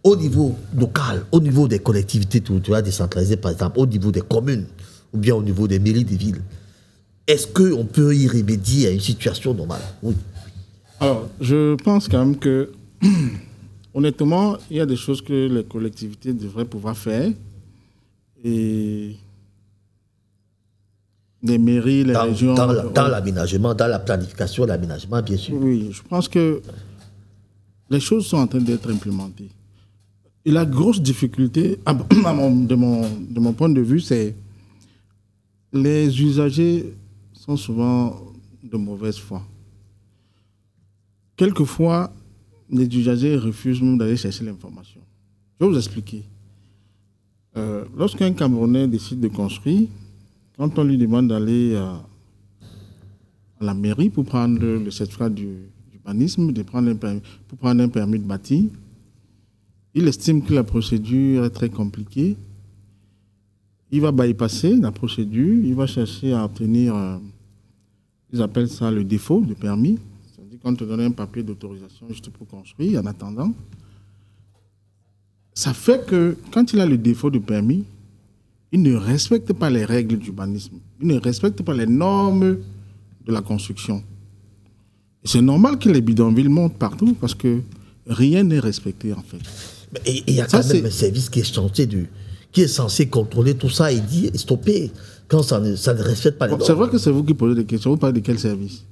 au niveau local, au niveau des collectivités territoriales décentralisées, par exemple, au niveau des communes, ou bien au niveau des mairies des villes? Est-ce qu'on peut y remédier à une situation normale? Oui. Alors, je pense quand même que, honnêtement, il y a des choses que les collectivités devraient pouvoir faire. Et les mairies, les régions... Dans l'aménagement, dans la planification, l'aménagement, bien sûr. Oui, je pense que les choses sont en train d'être implémentées. Et la grosse difficulté, de mon point de vue, c'est les usagers sont souvent de mauvaise foi. Quelquefois, les usagers refusent même d'aller chercher l'information. Je vais vous expliquer. Lorsqu'un Camerounais décide de construire, quand on lui demande d'aller à la mairie pour prendre le certificat d'urbanisme, pour prendre un permis de bâtir, il estime que la procédure est très compliquée. Il va bypasser la procédure, il va chercher à obtenir Ils appellent ça le défaut de permis. C'est-à-dire qu'on te donne un papier d'autorisation juste pour construire en attendant. Ça fait que quand il a le défaut de permis, il ne respecte pas les règles d'urbanisme. Il ne respecte pas les normes de la construction. Et c'est normal que les bidonvilles montent partout parce que rien n'est respecté en fait. Et il y a quand même un service qui est censé contrôler tout ça et dire stopper quand ça ne respecte pas les normes. C'est vrai que c'est vous qui posez des questions. Vous parlez de quel service?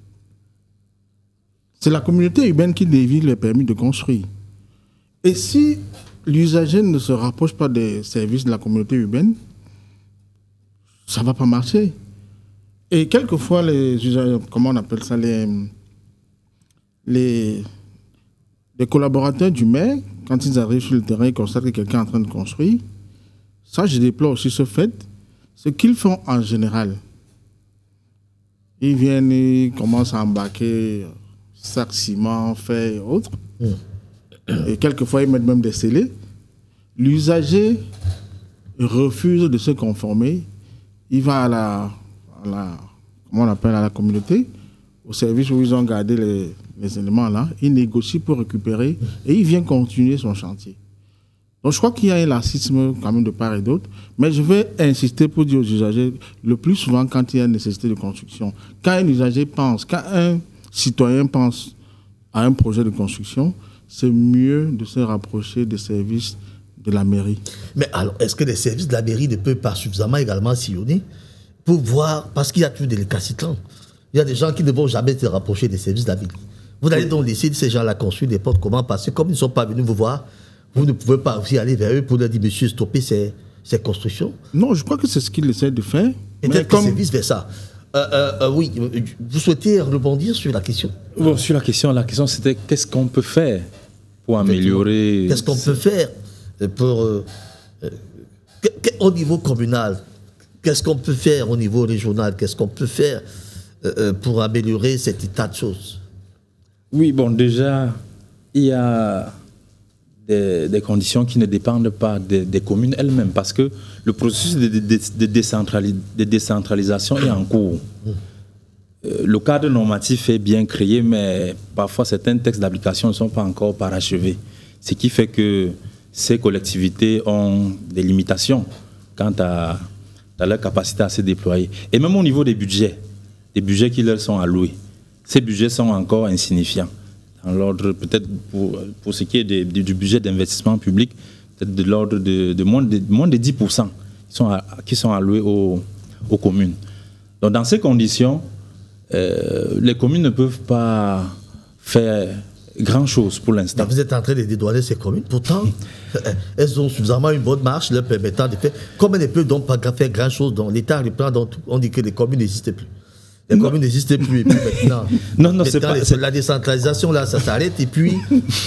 C'est la communauté urbaine qui dévie les permis de construire. Et si l'usager ne se rapproche pas des services de la communauté urbaine, ça ne va pas marcher. Et quelquefois, les usagers, comment on appelle ça, les collaborateurs du maire, quand ils arrivent sur le terrain, ils constatent que quelqu'un est en train de construire. Ça, je déplore aussi ce fait. Ce qu'ils font en général, ils viennent, ils commencent à embarquer sacs, ciment, fer et autres. Et quelquefois, ils mettent même des scellés. L'usager refuse de se conformer. Il va à comment on appelle, à la communauté, au service où ils ont gardé les éléments là. Il négocie pour récupérer et il vient continuer son chantier. Donc je crois qu'il y a un laxisme quand même de part et d'autre. Mais je vais insister pour dire aux usagers, le plus souvent quand il y a une nécessité de construction, quand un usager pense, quand un citoyen pense à un projet de construction, c'est mieux de se rapprocher des services de la mairie. Mais alors, est-ce que les services de la mairie ne peuvent pas suffisamment également sillonner pour voir, parce qu'il y a toujours des récalcitrants. Il y a des gens qui ne vont jamais se rapprocher des services de la mairie. Vous allez donc laisser ces gens-là construire des portes, comment passer? Comme ils ne sont pas venus vous voir, vous ne pouvez pas aussi aller vers eux pour leur dire, monsieur, stoppez ces constructions? Non, je crois que c'est ce qu'ils essaient de faire. Peut-être que c'est vice-versa. Oui, vous souhaitez rebondir sur la question? Bon, sur la question c'était qu'est-ce qu'on peut faire pour améliorer... Qu'est-ce qu'on peut faire pour, au niveau communal? Qu'est-ce qu'on peut faire au niveau régional? Qu'est-ce qu'on peut faire pour améliorer cet état de choses? Oui, bon, déjà, il y a des conditions qui ne dépendent pas des communes elles-mêmes, parce que le processus de décentralisation est en cours. Le cadre normatif est bien créé, mais parfois certains textes d'application ne sont pas encore parachevés. Ce qui fait que ces collectivités ont des limitations quant à leur capacité à se déployer. Et même au niveau des budgets qui leur sont alloués, ces budgets sont encore insignifiants. Dans l'ordre, peut-être pour ce qui est du budget d'investissement public, peut-être de l'ordre de moins de 10% qui sont alloués aux communes. Donc dans ces conditions, les communes ne peuvent pas faire grand-chose pour l'instant. Vous êtes en train de dédouaner ces communes. Pourtant, elles ont suffisamment une bonne marche leur permettant de faire. Comme elles ne peuvent donc pas faire grand-chose dans l'État, on dit que les communes n'existent plus. Les communes n'existent plus. Et puis maintenant, non, c'est pas... La décentralisation, là, ça s'arrête. Et puis,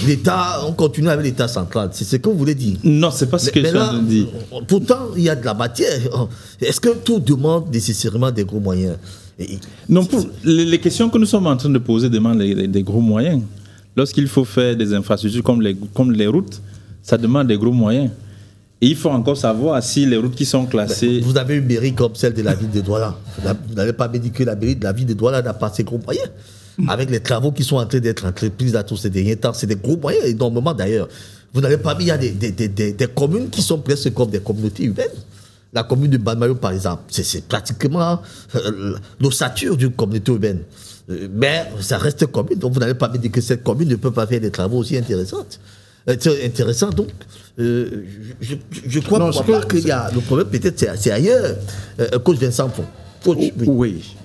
l'État, on continue avec l'État central. C'est ce que vous voulez dire? Non, c'est pas ce que je suis en train de dire. Pourtant, il y a de la matière. Est-ce que tout demande nécessairement des gros moyens? Non, les questions que nous sommes en train de poser demandent des gros moyens. Lorsqu'il faut faire des infrastructures comme les routes, ça demande des gros moyens. Et il faut encore savoir si les routes qui sont classées... Vous avez une mairie comme celle de la ville de Douala. Vous n'avez pas dit que la mairie de la ville de Douala n'a pas ces gros moyens. Avec les travaux qui sont en train d'être entrepris là tous ces derniers temps, c'est des gros moyens, énormément d'ailleurs. Vous n'avez pas mis, il y a des communes qui sont presque comme des communautés urbaines. La commune de Bamayo, par exemple, c'est pratiquement l'ossature d'une communauté urbaine. Mais ça reste commune, donc vous n'allez pas me dire que cette commune ne peut pas faire des travaux aussi intéressants. Donc, je crois qu'il y a le problème, peut-être c'est ailleurs. Coach Vincent Font. Oui.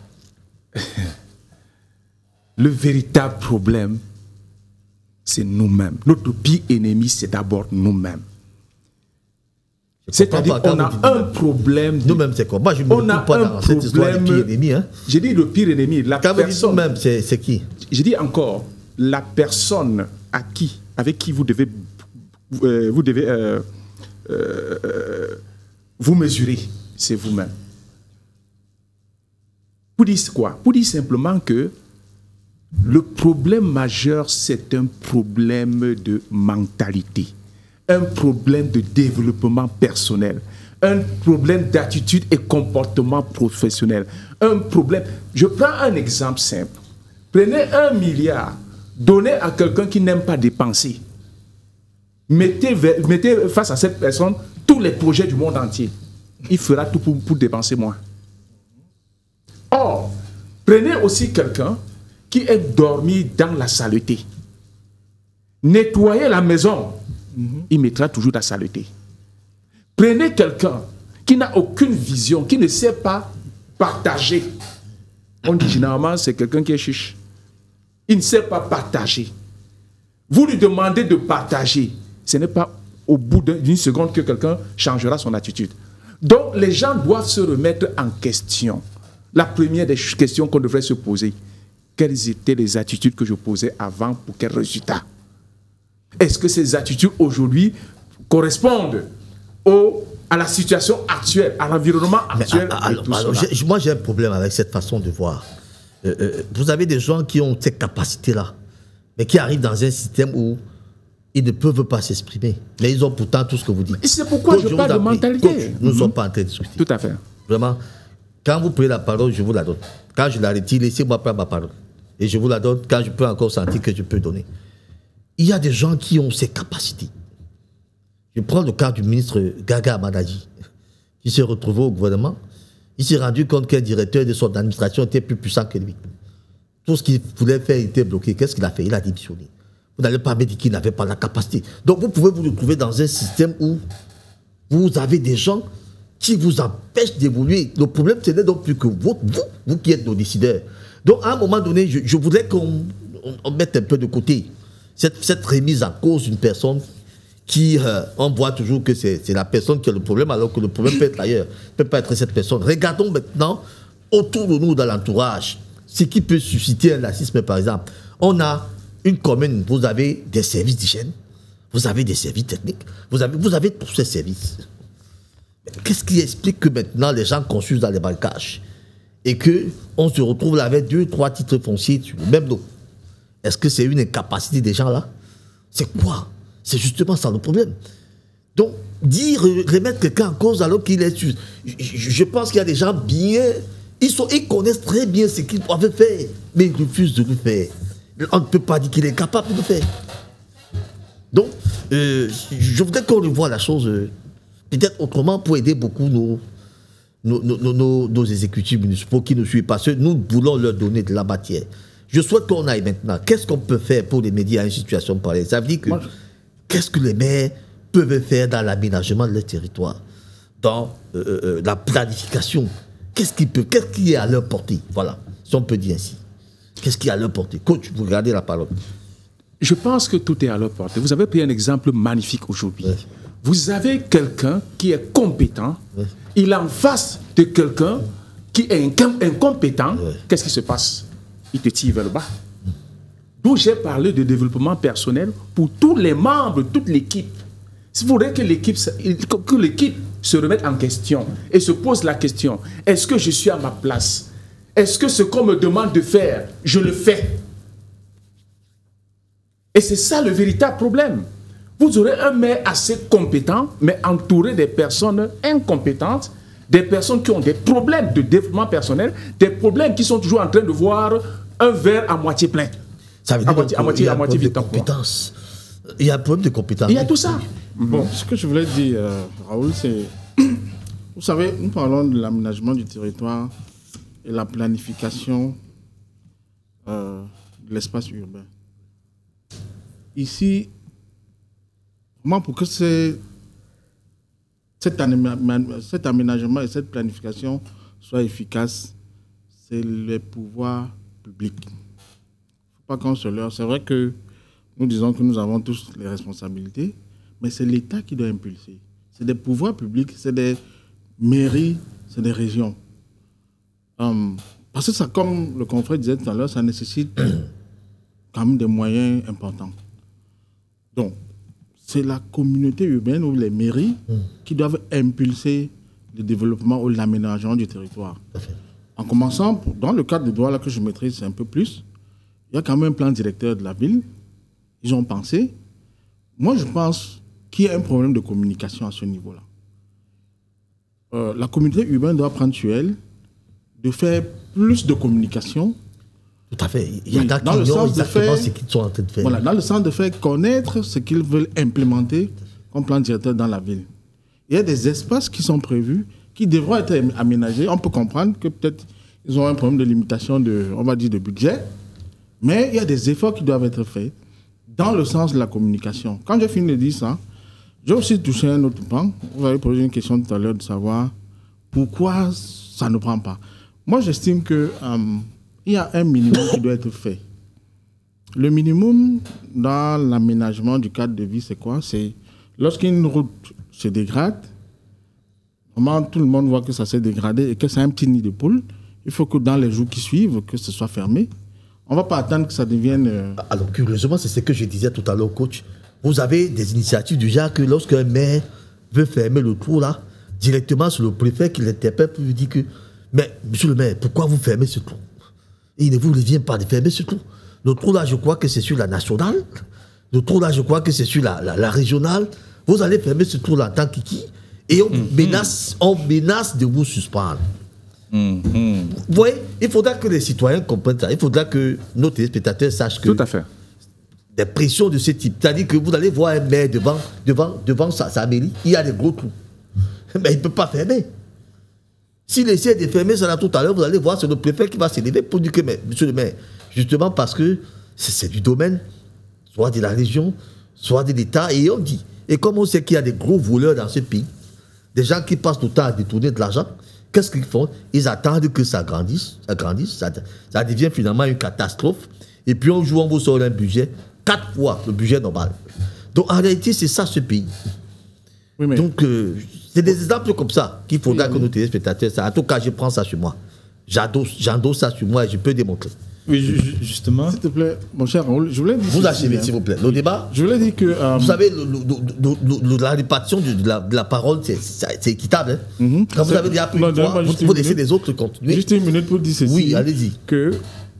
Le véritable problème, c'est nous-mêmes. Notre pire ennemi, c'est d'abord nous-mêmes. C'est-à-dire qu'on a un problème. Nous-mêmes, c'est quoi? Moi, je ne me retrouve pas dans cette histoire de pire ennemi. Hein? J'ai dit le pire ennemi. La personne. Nous-mêmes, c'est qui? J'ai dit encore, la personne avec qui vous devez vous mesurer, c'est vous-même. Pour dire quoi? Pour dire simplement que le problème majeur, c'est un problème de mentalité, un problème de développement personnel, un problème d'attitude et comportement professionnel. Un problème. Je prends un exemple simple. Prenez 1 milliard, donnez à quelqu'un qui n'aime pas dépenser. Mettez face à cette personne tous les projets du monde entier. Il fera tout pour dépenser moins. Or, prenez aussi quelqu'un qui aime dormir dans la saleté. Nettoyez la maison, il mettra toujours la saleté. Prenez quelqu'un qui n'a aucune vision, qui ne sait pas partager. On dit généralement c'est quelqu'un qui est chiche. Il ne sait pas partager. Vous lui demandez de partager. Ce n'est pas au bout d'une seconde que quelqu'un changera son attitude. Donc les gens doivent se remettre en question. La première des questions qu'on devrait se poser, quelles étaient les attitudes que je posais avant pour quel résultat? Est-ce que ces attitudes aujourd'hui correspondent à la situation actuelle, à l'environnement actuel? Moi j'ai un problème avec cette façon de voir. Vous avez des gens qui ont cette capacité-là, mais qui arrivent dans un système où ils ne peuvent pas s'exprimer. Mais ils ont pourtant tout ce que vous dites. Et c'est pourquoi je parle de mentalité. Coach, nous ne sommes pas en train de discuter. Tout à fait. Vraiment, quand vous prenez la parole, je vous la donne. Quand je la retire, laissez-moi prendre ma parole. Et je vous la donne quand je peux encore sentir que je peux donner. Il y a des gens qui ont ces capacités. Je prends le cas du ministre Gaga Amadadi, qui s'est retrouvé au gouvernement. Il s'est rendu compte qu'un directeur de son administration était plus puissant que lui. Tout ce qu'il voulait faire était bloqué. Qu'est-ce qu'il a fait? Il a démissionné. Vous n'allez pas me dire qu'il n'avait pas la capacité. Donc vous pouvez vous retrouver dans un système où vous avez des gens qui vous empêchent d'évoluer. Le problème, ce n'est donc plus que vous qui êtes nos décideurs. Donc à un moment donné, je voudrais qu'on mette un peu de côté cette remise en cause d'une personne qui, on voit toujours que c'est la personne qui a le problème, alors que le problème peut être ailleurs, ne peut pas être cette personne. Regardons maintenant autour de nous, dans l'entourage, ce qui peut susciter un racisme, par exemple. On a une commune, vous avez des services d'hygiène, vous avez des services techniques, vous avez tous ces services. Qu'est-ce qui explique que maintenant les gens consultent dans les bancages et qu'on se retrouve là avec 2, 3 titres fonciers sur le même lot? Est-ce que c'est une incapacité des gens là? C'est quoi? C'est justement ça le problème. Donc, remettre quelqu'un en cause alors qu'il est... Je pense qu'il y a des gens bien... Ils connaissent très bien ce qu'ils doivent faire, mais ils refusent de le faire. On ne peut pas dire qu'il est capable de le faire. Donc, je voudrais qu'on revoie la chose peut-être autrement pour aider beaucoup nos exécutifs municipaux qui nous suivent, parce que nous voulons leur donner de la matière. Je souhaite qu'on aille maintenant. Qu'est-ce qu'on peut faire pour les médias à une situation pareille? Ça veut dire que qu'est-ce que les maires peuvent faire dans l'aménagement de leur territoire, dans la planification? Qu'est-ce qui est à leur portée? Voilà, si on peut dire ainsi. Qu'est-ce qui est à leur portée? Coach, vous regardez la parole. Je pense que tout est à leur portée. Vous avez pris un exemple magnifique aujourd'hui. Ouais. Vous avez quelqu'un qui est compétent, ouais. Il est en face de quelqu'un qui est incompétent. Ouais. Qu'est-ce qui se passe? Il te tire vers le bas. D'où j'ai parlé de développement personnel pour tous les membres, toute l'équipe. Il faudrait que l'équipe se remette en question et se pose la question, est-ce que je suis à ma place? Est-ce que ce qu'on me demande de faire, je le fais? Et c'est ça le véritable problème. Vous aurez un maire assez compétent, mais entouré des personnes incompétentes, des personnes qui ont des problèmes de développement personnel, des problèmes qui sont toujours en train de voir un verre à moitié plein. Ça veut dire à moitié vide. Il y a un problème de compétence. Il y a tout ça. Bon, ce que je voulais dire, Raoul, c'est... Vous savez, nous parlons de l'aménagement du territoire et la planification de l'espace urbain. Ici, vraiment pour que cet aménagement et cette planification soient efficaces, c'est les pouvoirs publics. Il ne faut pas qu'on se leurre. C'est vrai que nous disons que nous avons tous les responsabilités, mais c'est l'État qui doit impulser. C'est des pouvoirs publics, c'est des mairies, c'est des régions. Parce que ça, comme le confrère disait tout à l'heure, ça nécessite quand même des moyens importants. Donc, c'est la communauté urbaine ou les mairies qui doivent impulser le développement ou l'aménagement du territoire. En commençant, dans le cadre des droits là que je maîtrise un peu plus, il y a quand même un plan directeur de la ville. Ils ont pensé. Moi, je pense qu'il y a un problème de communication à ce niveau-là. la communauté urbaine doit prendre sur elle de faire plus de communication. Tout à fait. Il y a dans le sens de faire ce qu'ils sont en train de faire. Voilà, dans le sens de faire connaître ce qu'ils veulent implémenter comme plan directeur dans la ville. Il y a des espaces qui sont prévus, qui devront être aménagés. On peut comprendre que peut-être ils ont un problème de limitation on va dire, de budget, mais il y a des efforts qui doivent être faits dans le sens de la communication. Quand j'ai fini de dire ça, j'ai aussi touché un autre pan. Vous avez posé une question tout à l'heure de savoir pourquoi ça ne prend pas. Moi, j'estime que il y a un minimum qui doit être fait. Le minimum dans l'aménagement du cadre de vie, c'est quoi? C'est lorsqu'une route se dégrade, vraiment tout le monde voit que ça s'est dégradé et que c'est un petit nid de poule. Il faut que dans les jours qui suivent, que ce soit fermé. On ne va pas attendre que ça devienne... Alors, curieusement, c'est ce que je disais tout à l'heure, coach. Vous avez des initiatives du genre que lorsqu'un maire veut fermer le trou, là, directement sur le préfet qui l'interpelle pour lui dire que mais, monsieur le maire, pourquoi vous fermez ce trou? Et il ne vous vient pas de fermer ce trou. Le trou là, je crois que c'est sur la nationale. Le trou là, je crois que c'est sur la régionale. Vous allez fermer ce trou là en tant qu'iki et on menace de vous suspendre. Vous voyez, il faudra que les citoyens comprennent ça. Il faudra que nos téléspectateurs sachent que tout à fait. Des pressions de ce type. C'est-à-dire que vous allez voir un maire devant sa mairie, il y a des gros trous. Mais il ne peut pas fermer. S'il essaie de fermer ça là tout à l'heure, vous allez voir, c'est le préfet qui va s'élever pour dire que, mais, monsieur le maire, justement parce que c'est du domaine, soit de la région, soit de l'État, et on dit. Et comme on sait qu'il y a des gros voleurs dans ce pays, des gens qui passent tout le temps à détourner de l'argent, qu'est-ce qu'ils font? Ils attendent que ça grandisse, ça devient finalement une catastrophe, et puis on vous sort un budget 4 fois le budget normal. Donc en réalité, c'est ça ce pays. Oui, mais... Donc, c'est des exemples comme ça qu'il faudra que nos téléspectateurs... En tout cas, je prends ça sur moi. J'endosse ça sur moi et je peux démontrer. Oui, justement. S'il te plaît, mon cher Raoul, je voulais dire... Vous achevez, s'il vous plaît. Le débat... Je voulais dire que... Vous savez, la répartition de la parole, c'est équitable. Hein? Quand vous avez déjà pris une fois, vous laissez les autres continuer. Juste une minute pour dire ceci. Oui, allez-y. Que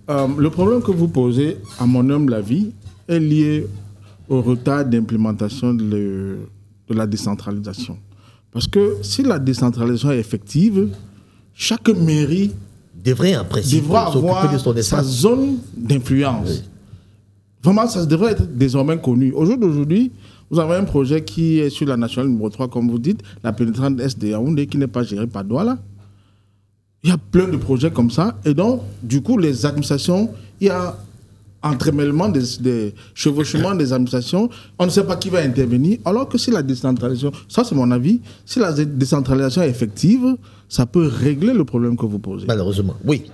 le problème que vous posez, à mon humble avis, est lié au retard d'implémentation de la décentralisation. Parce que si la décentralisation est effective, chaque mairie devrait en principe avoir de son sa zone d'influence. Oui. Vraiment, ça devrait être désormais connu. Aujourd'hui, vous avez un projet qui est sur la nationale numéro 3, comme vous dites, la pénétrante Est de Yaoundé, qui n'est pas gérée par Douala. Il y a plein de projets comme ça. Et donc, du coup, les administrations, il y a entremêlement des chevauchements des administrations, on ne sait pas qui va intervenir, alors que si la décentralisation, ça c'est mon avis, si la décentralisation est effective, ça peut régler le problème que vous posez. Malheureusement, oui.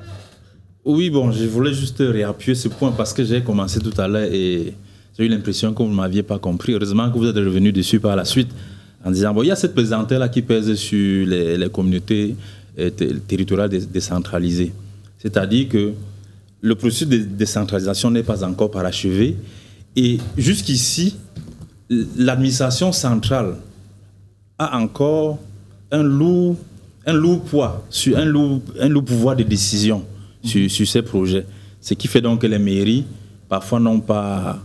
Oui, bon, je voulais juste réappuyer ce point parce que j'ai commencé tout à l'heure et j'ai eu l'impression que vous ne m'aviez pas compris. Heureusement que vous êtes revenu dessus par la suite en disant, bon, il y a cette pesanteur-là qui pèse sur les communautés territoriales décentralisées. C'est-à-dire que le processus de décentralisation n'est pas encore parachevé. Et jusqu'ici, l'administration centrale a encore un lourd poids, un lourd pouvoir de décision sur ces projets. Ce qui fait donc que les mairies, parfois, n'ont pas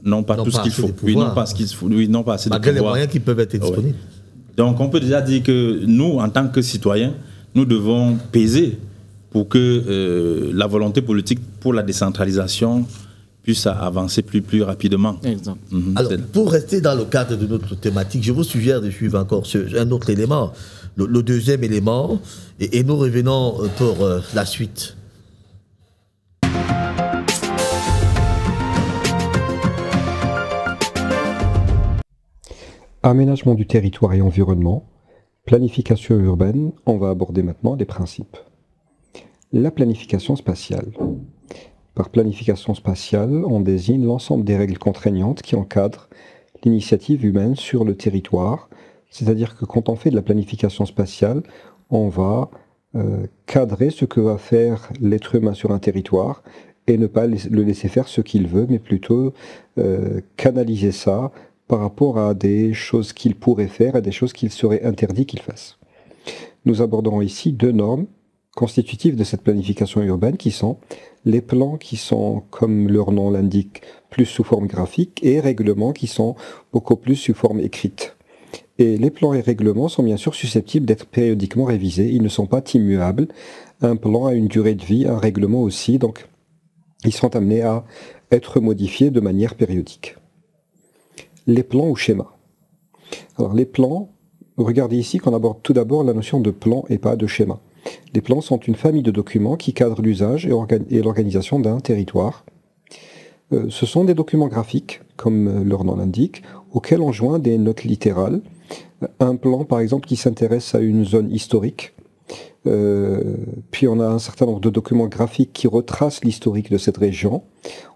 tout ce qu'il faut. Oui, n'ont pas assez de pouvoir. Malgré les moyens qui peuvent être disponibles. Ouais. Donc, on peut déjà dire que nous, en tant que citoyens, nous devons peser pour que la volonté politique pour la décentralisation puisse avancer plus rapidement. Exact. Alors, pour rester dans le cadre de notre thématique, je vous suggère de suivre encore un autre élément, le deuxième élément, et nous revenons pour la suite. Aménagement du territoire et environnement, planification urbaine, on va aborder maintenant les principes. La planification spatiale. Par planification spatiale, on désigne l'ensemble des règles contraignantes qui encadrent l'initiative humaine sur le territoire. C'est-à-dire que quand on fait de la planification spatiale, on va cadrer ce que va faire l'être humain sur un territoire et ne pas le laisser faire ce qu'il veut, mais plutôt canaliser ça par rapport à des choses qu'il pourrait faire, à des choses qu'il serait interdit qu'il fasse. Nous aborderons ici 2 normes constitutives de cette planification urbaine qui sont les plans qui sont, comme leur nom l'indique, plus sous forme graphique et règlements qui sont beaucoup plus sous forme écrite. Et les plans et règlements sont bien sûr susceptibles d'être périodiquement révisés. Ils ne sont pas immuables. Un plan a une durée de vie, un règlement aussi, donc ils sont amenés à être modifiés de manière périodique. Les plans ou schémas. Alors les plans, regardez ici qu'on aborde tout d'abord la notion de plan et pas de schéma. Les plans sont une famille de documents qui cadrent l'usage et l'organisation d'un territoire. Ce sont des documents graphiques, comme leur nom l'indique, auxquels on joint des notes littérales. Un plan, par exemple, qui s'intéresse à une zone historique. Puis on a un certain nombre de documents graphiques qui retracent l'historique de cette région.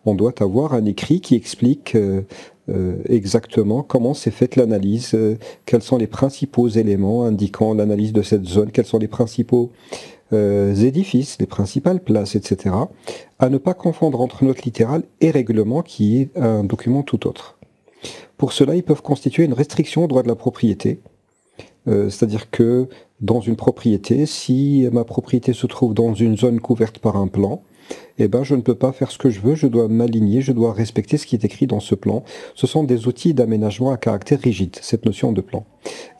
On doit avoir un écrit qui explique exactement comment s'est faite l'analyse, quels sont les principaux éléments indiquant l'analyse de cette zone, quels sont les principaux édifices, les principales places, etc. À ne pas confondre entre note littérale et règlement qui est un document tout autre. Pour cela, ils peuvent constituer une restriction au droit de la propriété. C'est-à-dire que dans une propriété, si ma propriété se trouve dans une zone couverte par un plan, eh ben, je ne peux pas faire ce que je veux, je dois m'aligner, je dois respecter ce qui est écrit dans ce plan. Ce sont des outils d'aménagement à caractère rigide, cette notion de plan.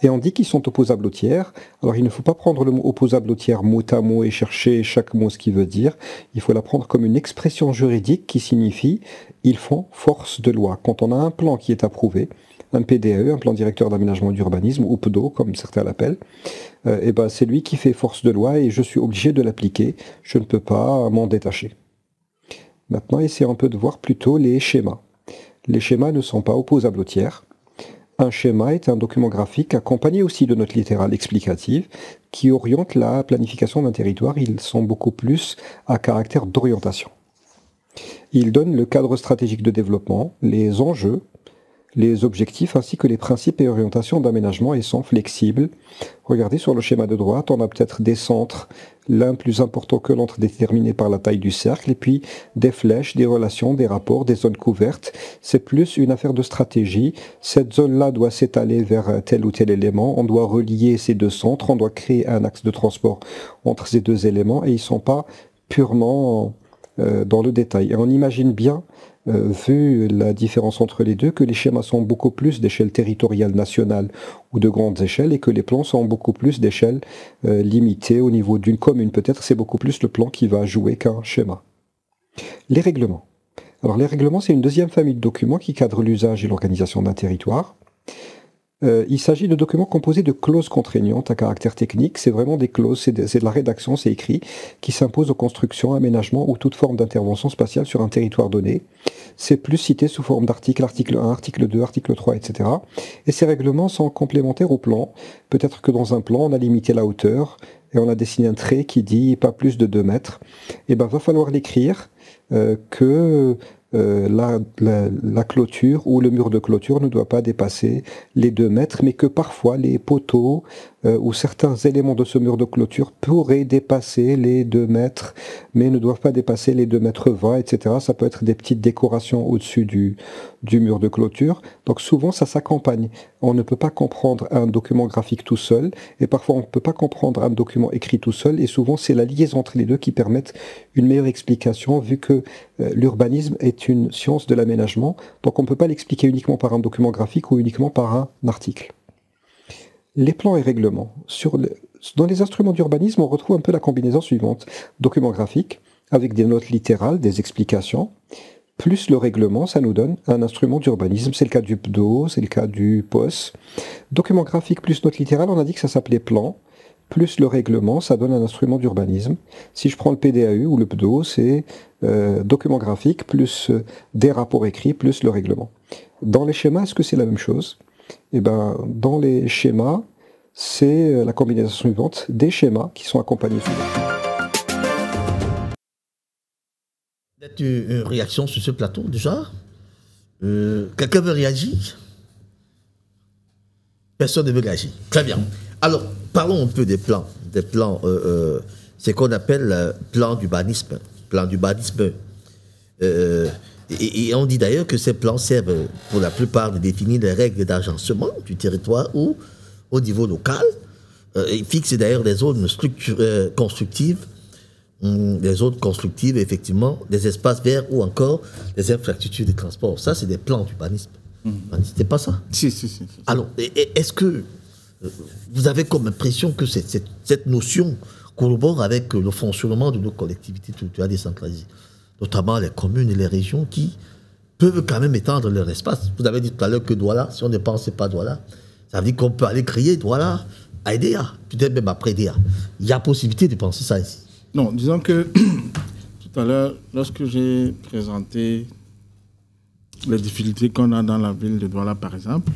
Et on dit qu'ils sont opposables au tiers. Alors il ne faut pas prendre le mot opposable au tiers mot à mot et chercher chaque mot ce qu'il veut dire. Il faut la prendre comme une expression juridique qui signifie ils font force de loi. Quand on a un plan qui est approuvé, un PDAE, un plan directeur d'aménagement d'urbanisme, ou PDO, comme certains l'appellent, et ben c'est lui qui fait force de loi et je suis obligé de l'appliquer. Je ne peux pas m'en détacher. Maintenant, essayons un peu de voir plutôt les schémas. Les schémas ne sont pas opposables au tiers. Un schéma est un document graphique accompagné aussi de notes littérales explicatives qui orientent la planification d'un territoire. Ils sont beaucoup plus à caractère d'orientation. Ils donnent le cadre stratégique de développement, les enjeux, les objectifs ainsi que les principes et orientations d'aménagement et sont flexibles. Regardez sur le schéma de droite, on a peut-être des centres, l'un plus important que l'autre déterminé par la taille du cercle, et puis des flèches, des relations, des rapports, des zones couvertes. C'est plus une affaire de stratégie. Cette zone-là doit s'étaler vers tel ou tel élément. On doit relier ces deux centres, on doit créer un axe de transport entre ces deux éléments et ils ne sont pas purement dans le détail. Et on imagine bien, vu la différence entre les deux, que les schémas sont beaucoup plus d'échelle territoriale nationale ou de grandes échelles et que les plans sont beaucoup plus d'échelle limitée au niveau d'une commune. Peut-être c'est beaucoup plus le plan qui va jouer qu'un schéma. Les règlements. Alors les règlements, c'est une deuxième famille de documents qui cadrent l'usage et l'organisation d'un territoire. Il s'agit de documents composés de clauses contraignantes à caractère technique. C'est vraiment des clauses, c'est de la rédaction, c'est écrit, qui s'imposent aux constructions, aménagements ou toute forme d'intervention spatiale sur un territoire donné. C'est plus cité sous forme d'articles, article 1, article 2, article 3, etc. Et ces règlements sont complémentaires au plan. Peut-être que dans un plan, on a limité la hauteur et on a dessiné un trait qui dit pas plus de 2 mètres. Et ben, va falloir l'écrire que la clôture ou le mur de clôture ne doit pas dépasser les 2 mètres, mais que parfois les poteaux ou certains éléments de ce mur de clôture pourraient dépasser les 2 mètres, mais ne doivent pas dépasser les 2 mètres 20, etc. Ça peut être des petites décorations au-dessus du mur de clôture. Donc souvent, ça s'accompagne. On ne peut pas comprendre un document graphique tout seul, et parfois on ne peut pas comprendre un document écrit tout seul, et souvent c'est la liaison entre les deux qui permettent une meilleure explication, vu que l'urbanisme est une science de l'aménagement, donc on ne peut pas l'expliquer uniquement par un document graphique ou uniquement par un article. Les plans et règlements. Dans les instruments d'urbanisme, on retrouve un peu la combinaison suivante. Document graphique, avec des notes littérales, des explications, plus le règlement, ça nous donne un instrument d'urbanisme. C'est le cas du PDO, c'est le cas du POS. Document graphique plus note littérale, on a dit que ça s'appelait plan. Plus le règlement, ça donne un instrument d'urbanisme. Si je prends le PDAU ou le PDO, c'est document graphique plus des rapports écrits plus le règlement. Dans les schémas, est-ce que c'est la même chose ? Eh ben, dans les schémas, c'est la combinaison suivante des schémas qui sont accompagnés souvent. Peut-être une réaction sur ce plateau déjà ? Quelqu'un veut réagir ? Personne ne veut réagir. Très bien. Alors, parlons un peu des plans. Des plans, c'est qu'on appelle plan d'urbanisme. Plan d'urbanisme. Et on dit d'ailleurs que ces plans servent pour la plupart de définir les règles d'agencement du territoire ou au niveau local. Ils fixent d'ailleurs des zones constructives, effectivement, des espaces verts ou encore des infrastructures de transport. Ça, c'est des plans d'urbanisme. C'était pas ça? Si. Alors, est-ce que vous avez comme impression que cette notion collabore avec le fonctionnement de nos collectivités territoriales décentralisées, notamment les communes et les régions qui peuvent quand même étendre leur espace? Vous avez dit tout à l'heure que Douala, si on ne pense pas Douala, ça veut dire qu'on peut aller créer Douala à EDEA, peut-être même après EDEA. Il y a possibilité de penser ça ici. Non, disons que tout à l'heure, lorsque j'ai présenté les difficultés qu'on a dans la ville de Douala, par exemple,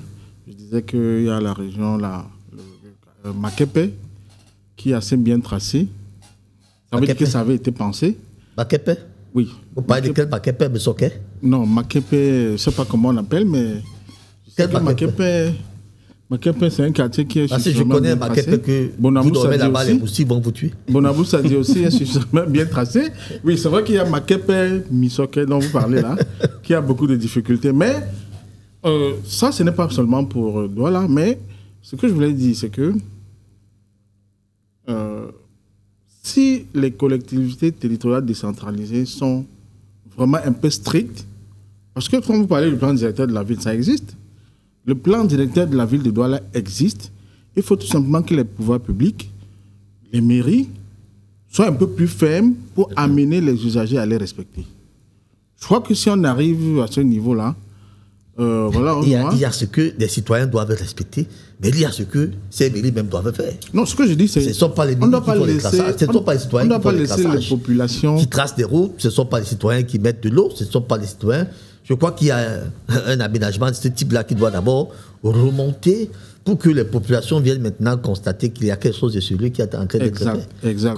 je disais qu'il y a la région, le Makepe, qui est assez bien tracé. Ça veut dire que ça avait été pensé. Makepe? Oui. Vous parlez de quel Makepe, M. Soke? Non, Makepe, je ne sais pas comment on l'appelle, mais... Quel Makepe? Makepe, c'est un quartier qui est suffisamment bien tracé. Je connais Makepe que vous dormez là-bas, les moussis vont vous tuer. Bonabou, ça dit aussi, est suffisamment bien tracé. Oui, c'est vrai qu'il y a Makepe, Misoke, dont vous parlez là, qui a beaucoup de difficultés. Mais ça, ce n'est pas seulement pour Douala, mais ce que je voulais dire, c'est que si les collectivités territoriales décentralisées sont vraiment un peu strictes, parce que quand vous parlez du plan directeur de la ville, ça existe. Le plan directeur de la ville de Douala existe. Il faut tout simplement que les pouvoirs publics, les mairies, soient un peu plus fermes pour amener les usagers à les respecter. Je crois que si on arrive à ce niveau-là, voilà, il y a ce que les citoyens doivent respecter, mais il y a ce que ces mairies même doivent faire. Non, ce que je dis, c'est... Ce ne sont pas les mairies qui font les traçages, ce ne sont pas les citoyens qui font les traçages, qui tracent des routes, ce ne sont pas les citoyens qui mettent de l'eau, ce ne sont pas les citoyens... Je crois qu'il y a un aménagement de ce type-là qui doit d'abord remonter pour que les populations viennent maintenant constater qu'il y a quelque chose de celui qui est en train d'être fait. Exact.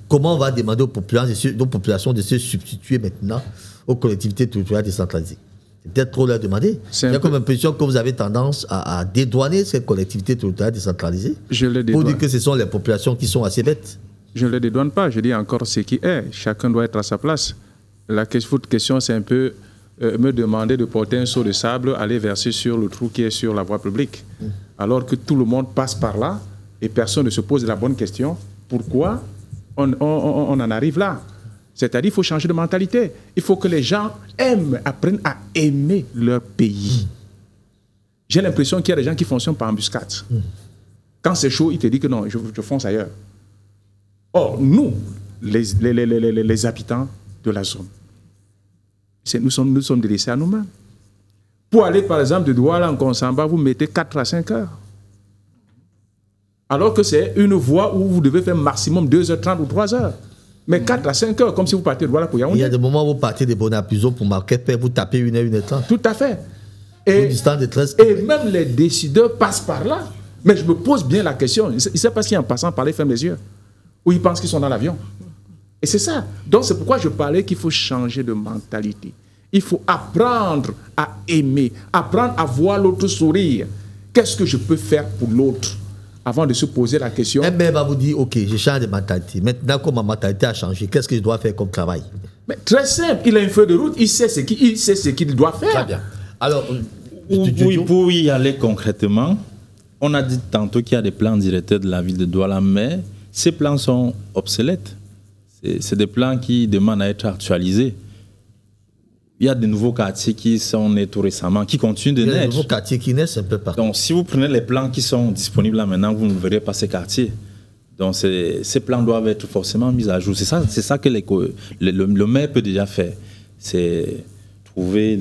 Comment on va demander aux populations de se substituer maintenant aux collectivités territoriales décentralisées? C'est peut-être trop leur demander. Il y a comme impression que vous avez tendance à dédouaner ces collectivités territoriales décentralisées pour dire que ce sont les populations qui sont assez bêtes. Je ne le dédouane pas, je dis encore ce qui est. Chacun doit être à sa place. Votre question, c'est un peu... me demander de porter un seau de sable, aller verser sur le trou qui est sur la voie publique. Alors que tout le monde passe par là et personne ne se pose la bonne question. Pourquoi on en arrive là? C'est-à-dire qu'il faut changer de mentalité. Il faut que les gens apprennent à aimer leur pays. J'ai l'impression qu'il y a des gens qui fonctionnent par embuscade. Quand c'est chaud, ils te disent que non, je fonce ailleurs. Or, nous, les habitants de la zone, nous sommes délaissés à nous-mêmes. Pour aller, par exemple, de Douala en Konsamba, vous mettez 4 à 5 heures. Alors que c'est une voie où vous devez faire maximum 2h30 ou 3h. Mais 4 à 5 heures, comme si vous partez de Douala pour Yaoundé. Il y a des moments où vous partez de Bonapuzo pour Makepe, vous tapez 1h30. Tout à fait. Et même les décideurs passent par là. Mais je me pose bien la question. Il ne sait pas si en passant par les ferment les yeux. Ou ils pensent qu'ils sont dans l'avion. Et c'est ça. Donc c'est pourquoi je parlais qu'il faut changer de mentalité. Il faut apprendre à aimer, apprendre à voir l'autre sourire. Qu'est-ce que je peux faire pour l'autre avant de se poser la question? Eh bien, il va vous dire, ok, je change de mentalité. Maintenant que ma mentalité a changé, qu'est-ce que je dois faire comme travail? Mais très simple, il a une feuille de route, il sait ce qu'il doit faire. Très bien. Alors, pour y aller concrètement, on a dit tantôt qu'il y a des plans directeurs de la ville de Douala, mais ces plans sont obsolètes. C'est des plans qui demandent à être actualisés. Il y a de nouveaux quartiers qui sont nés tout récemment, qui continuent de naître. Il y a de nouveaux quartiers qui naissent un peu partout. Donc, si vous prenez les plans qui sont disponibles là maintenant, vous ne verrez pas ces quartiers. Donc, ces plans doivent être forcément mis à jour. C'est ça que le maire peut déjà faire. C'est trouver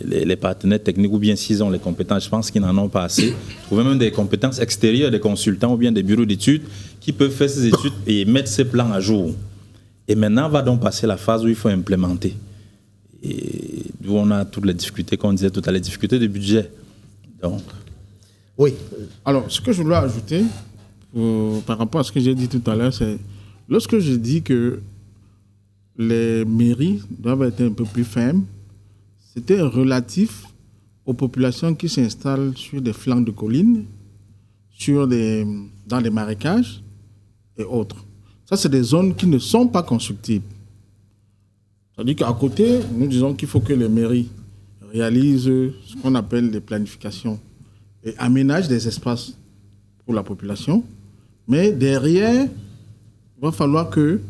les partenaires techniques, ou bien s'ils ont les compétences, je pense qu'ils n'en ont pas assez. Trouver même des compétences extérieures, des consultants ou bien des bureaux d'études qui peuvent faire ces études et mettre ces plans à jour. Et maintenant, va donc passer la phase où il faut implémenter. Et d'où on a toutes les difficultés qu'on disait tout à l'heure, les difficultés de budget. Donc. Oui. Alors, ce que je voulais ajouter par rapport à ce que j'ai dit tout à l'heure, c'est lorsque je dis que les mairies doivent être un peu plus fermes, c'était relatif aux populations qui s'installent sur des flancs de collines, dans des marécages et autres. Ça, c'est des zones qui ne sont pas constructibles. C'est-à-dire qu'à côté, nous disons qu'il faut que les mairies réalisent ce qu'on appelle des planifications et aménagent des espaces pour la population. Mais derrière, il va falloir que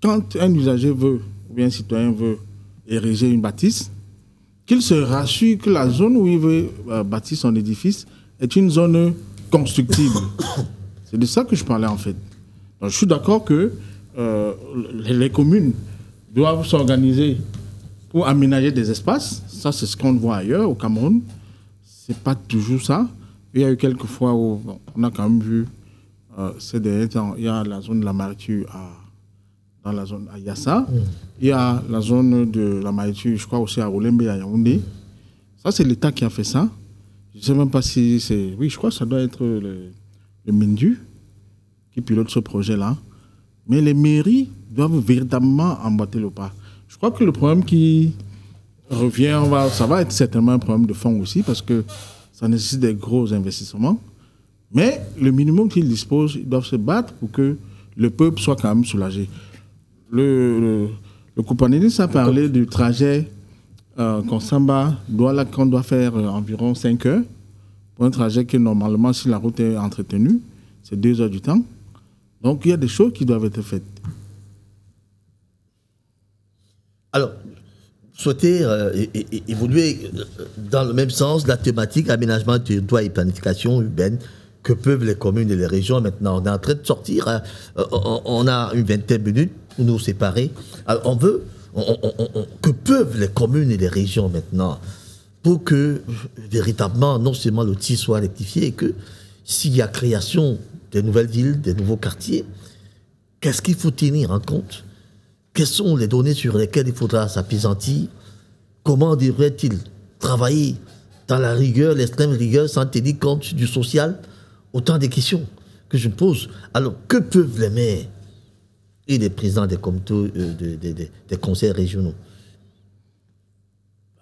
quand un usager veut, ou bien un citoyen veut ériger une bâtisse, qu'il se rassure que la zone où il veut bâtir son édifice est une zone constructible. C'est de ça que je parlais en fait. Donc, je suis d'accord que les communes doivent s'organiser pour aménager des espaces. Ça, c'est ce qu'on voit ailleurs au Cameroun. C'est pas toujours ça. Il y a eu quelques fois où on a quand même vu ces derniers temps, il y a la zone de la Mariture dans la zone à Yassa. Il y a la zone de la Mariture, je crois aussi à Olembe, à Yaoundé. Ça, c'est l'État qui a fait ça. Je ne sais même pas si c'est... Oui, je crois que ça doit être le Mindu qui pilote ce projet-là. Mais les mairies doivent véritablement emboîter le pas. Je crois que le problème qui revient, ça va être certainement un problème de fond aussi, parce que ça nécessite des gros investissements. Mais le minimum qu'ils disposent, ils doivent se battre pour que le peuple soit quand même soulagé. Le Coupanéliste a parlé du trajet Konsamba, qu'on doit faire environ 5 heures, pour un trajet que normalement, si la route est entretenue, c'est 2 heures du temps. Donc, il y a des choses qui doivent être faites. Alors, souhaiter évoluer dans le même sens, la thématique aménagement du territoire et planification urbaine que peuvent les communes et les régions. Maintenant, on est en train de sortir, on a une vingtaine de minutes pour nous séparer. Alors, on veut, que peuvent les communes et les régions maintenant pour que, véritablement, non seulement l'outil soit rectifié, et que s'il y a création des nouvelles villes, des nouveaux quartiers, qu'est-ce qu'il faut tenir en compte? Quelles sont les données sur lesquelles il faudra s'appesantir? Comment devrait-il travailler dans la rigueur, l'extrême rigueur, sans tenir compte du social? Autant de questions que je me pose. Alors, que peuvent les maires et les présidents des comités, des conseils régionaux?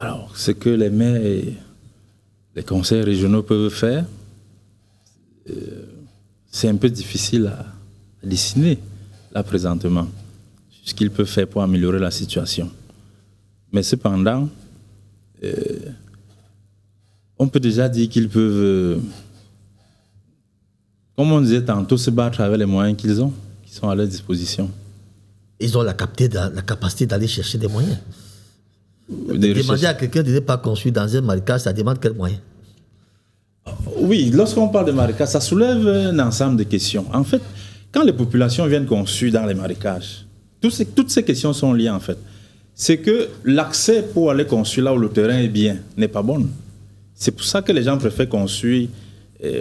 Alors, ce que les maires et les conseils régionaux peuvent faire, c'est un peu difficile à dessiner, là, présentement, ce qu'ils peuvent faire pour améliorer la situation. Mais cependant, on peut déjà dire qu'ils peuvent, comme on disait tantôt, se battre avec les moyens qu'ils ont, qui sont à leur disposition. Ils ont la capacité d'aller chercher des moyens. Demander à quelqu'un de ne pas construire dans un marécage, ça demande quels moyens? Oui, lorsqu'on parle de marécage, ça soulève un ensemble de questions. En fait, quand les populations viennent construire dans les marécages, toutes ces questions sont liées en fait. C'est que l'accès pour aller construire là où le terrain est bien n'est pas bon. C'est pour ça que les gens préfèrent construire,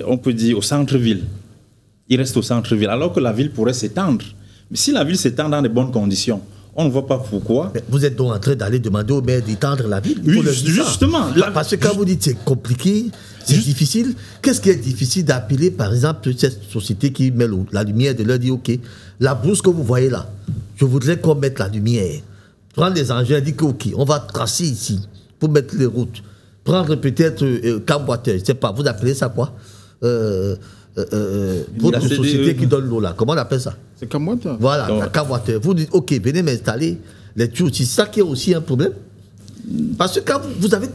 on peut dire, au centre-ville. Ils restent au centre-ville, alors que la ville pourrait s'étendre. Mais si la ville s'étend dans de bonnes conditions, on ne voit pas pourquoi. Mais vous êtes donc en train d'aller demander au maire d'étendre la ville? Oui, justement. Parce que quand vous dites c'est compliqué, c'est difficile, qu'est-ce qui est difficile d'appeler par exemple cette société qui met la lumière, de leur dire ok, la brousse que vous voyez là, je voudrais qu'on mette la lumière. Prendre les engins et dire que ok, on va tracer ici pour mettre les routes. Prendre peut-être Camboiteur, je ne sais pas, vous appelez ça quoi? Votre société qui donne l'eau là, comment on appelle ça? C'est Camboiteur. Voilà, la Camboiteur. Vous dites, ok, venez m'installer les tuyaux. C'est ça qui est aussi un problème. Parce que quand vous avez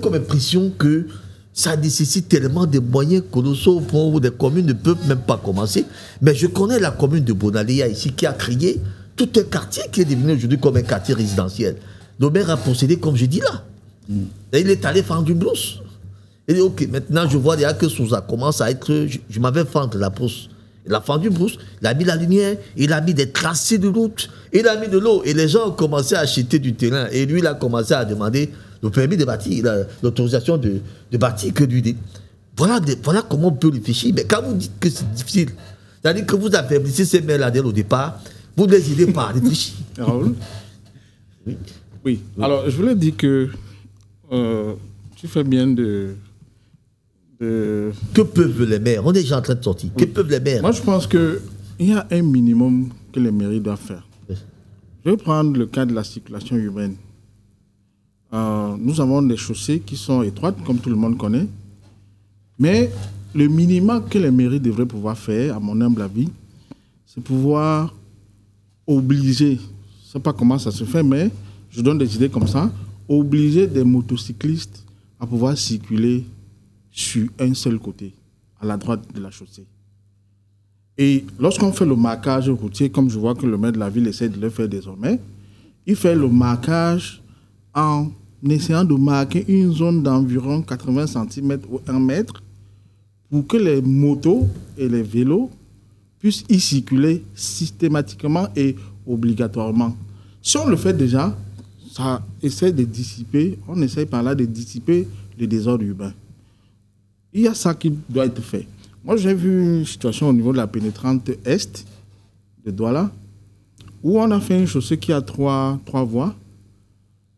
comme impression que ça nécessite tellement de moyens colossaux au point où des communes ne peuvent même pas commencer. Mais je connais la commune de Bonaléa ici qui a créé tout un quartier qui est devenu aujourd'hui comme un quartier résidentiel. Le maire a procédé comme je dis là. Et il est allé faire du brousse. Il dit, ok, maintenant je vois déjà que Souza commence à être... Je m'avais fendu la brousse. Il a fendu brousse, il a mis la lumière, il a mis des tracés de route, il a mis de l'eau. Et les gens ont commencé à acheter du terrain. Et lui, il a commencé à demander le permis de bâtir, l'autorisation de bâtir que lui dit. Voilà comment on peut réfléchir. Mais quand vous dites que c'est difficile, c'est-à-dire que vous affaiblissez ces maires-là dès le départ, vous ne les aidez pas à réfléchir. Raoul? Oui. Alors, je voulais dire que tu fais bien de... Que peuvent les maires? On est déjà en train de sortir. Que peuvent les maires? Moi, je pense qu'il y a un minimum que les mairies doivent faire. Je vais prendre le cas de la circulation urbaine. Nous avons des chaussées qui sont étroites, comme tout le monde connaît. Mais le minimum que les mairies devraient pouvoir faire, à mon humble avis, c'est pouvoir obliger, je ne sais pas comment ça se fait, mais je donne des idées comme ça, obliger des motocyclistes à pouvoir circuler sur un seul côté, à la droite de la chaussée. Et lorsqu'on fait le marquage routier, comme je vois que le maire de la ville essaie de le faire désormais, il fait le marquage en essayant de marquer une zone d'environ 80 cm ou 1 mètre pour que les motos et les vélos puissent y circuler systématiquement et obligatoirement. Si on le fait déjà, ça essaie de dissiper, on essaie par là de dissiper le désordre urbain. Il y a ça qui doit être fait. Moi, j'ai vu une situation au niveau de la pénétrante est de Douala, où on a fait une chaussée qui a trois voies.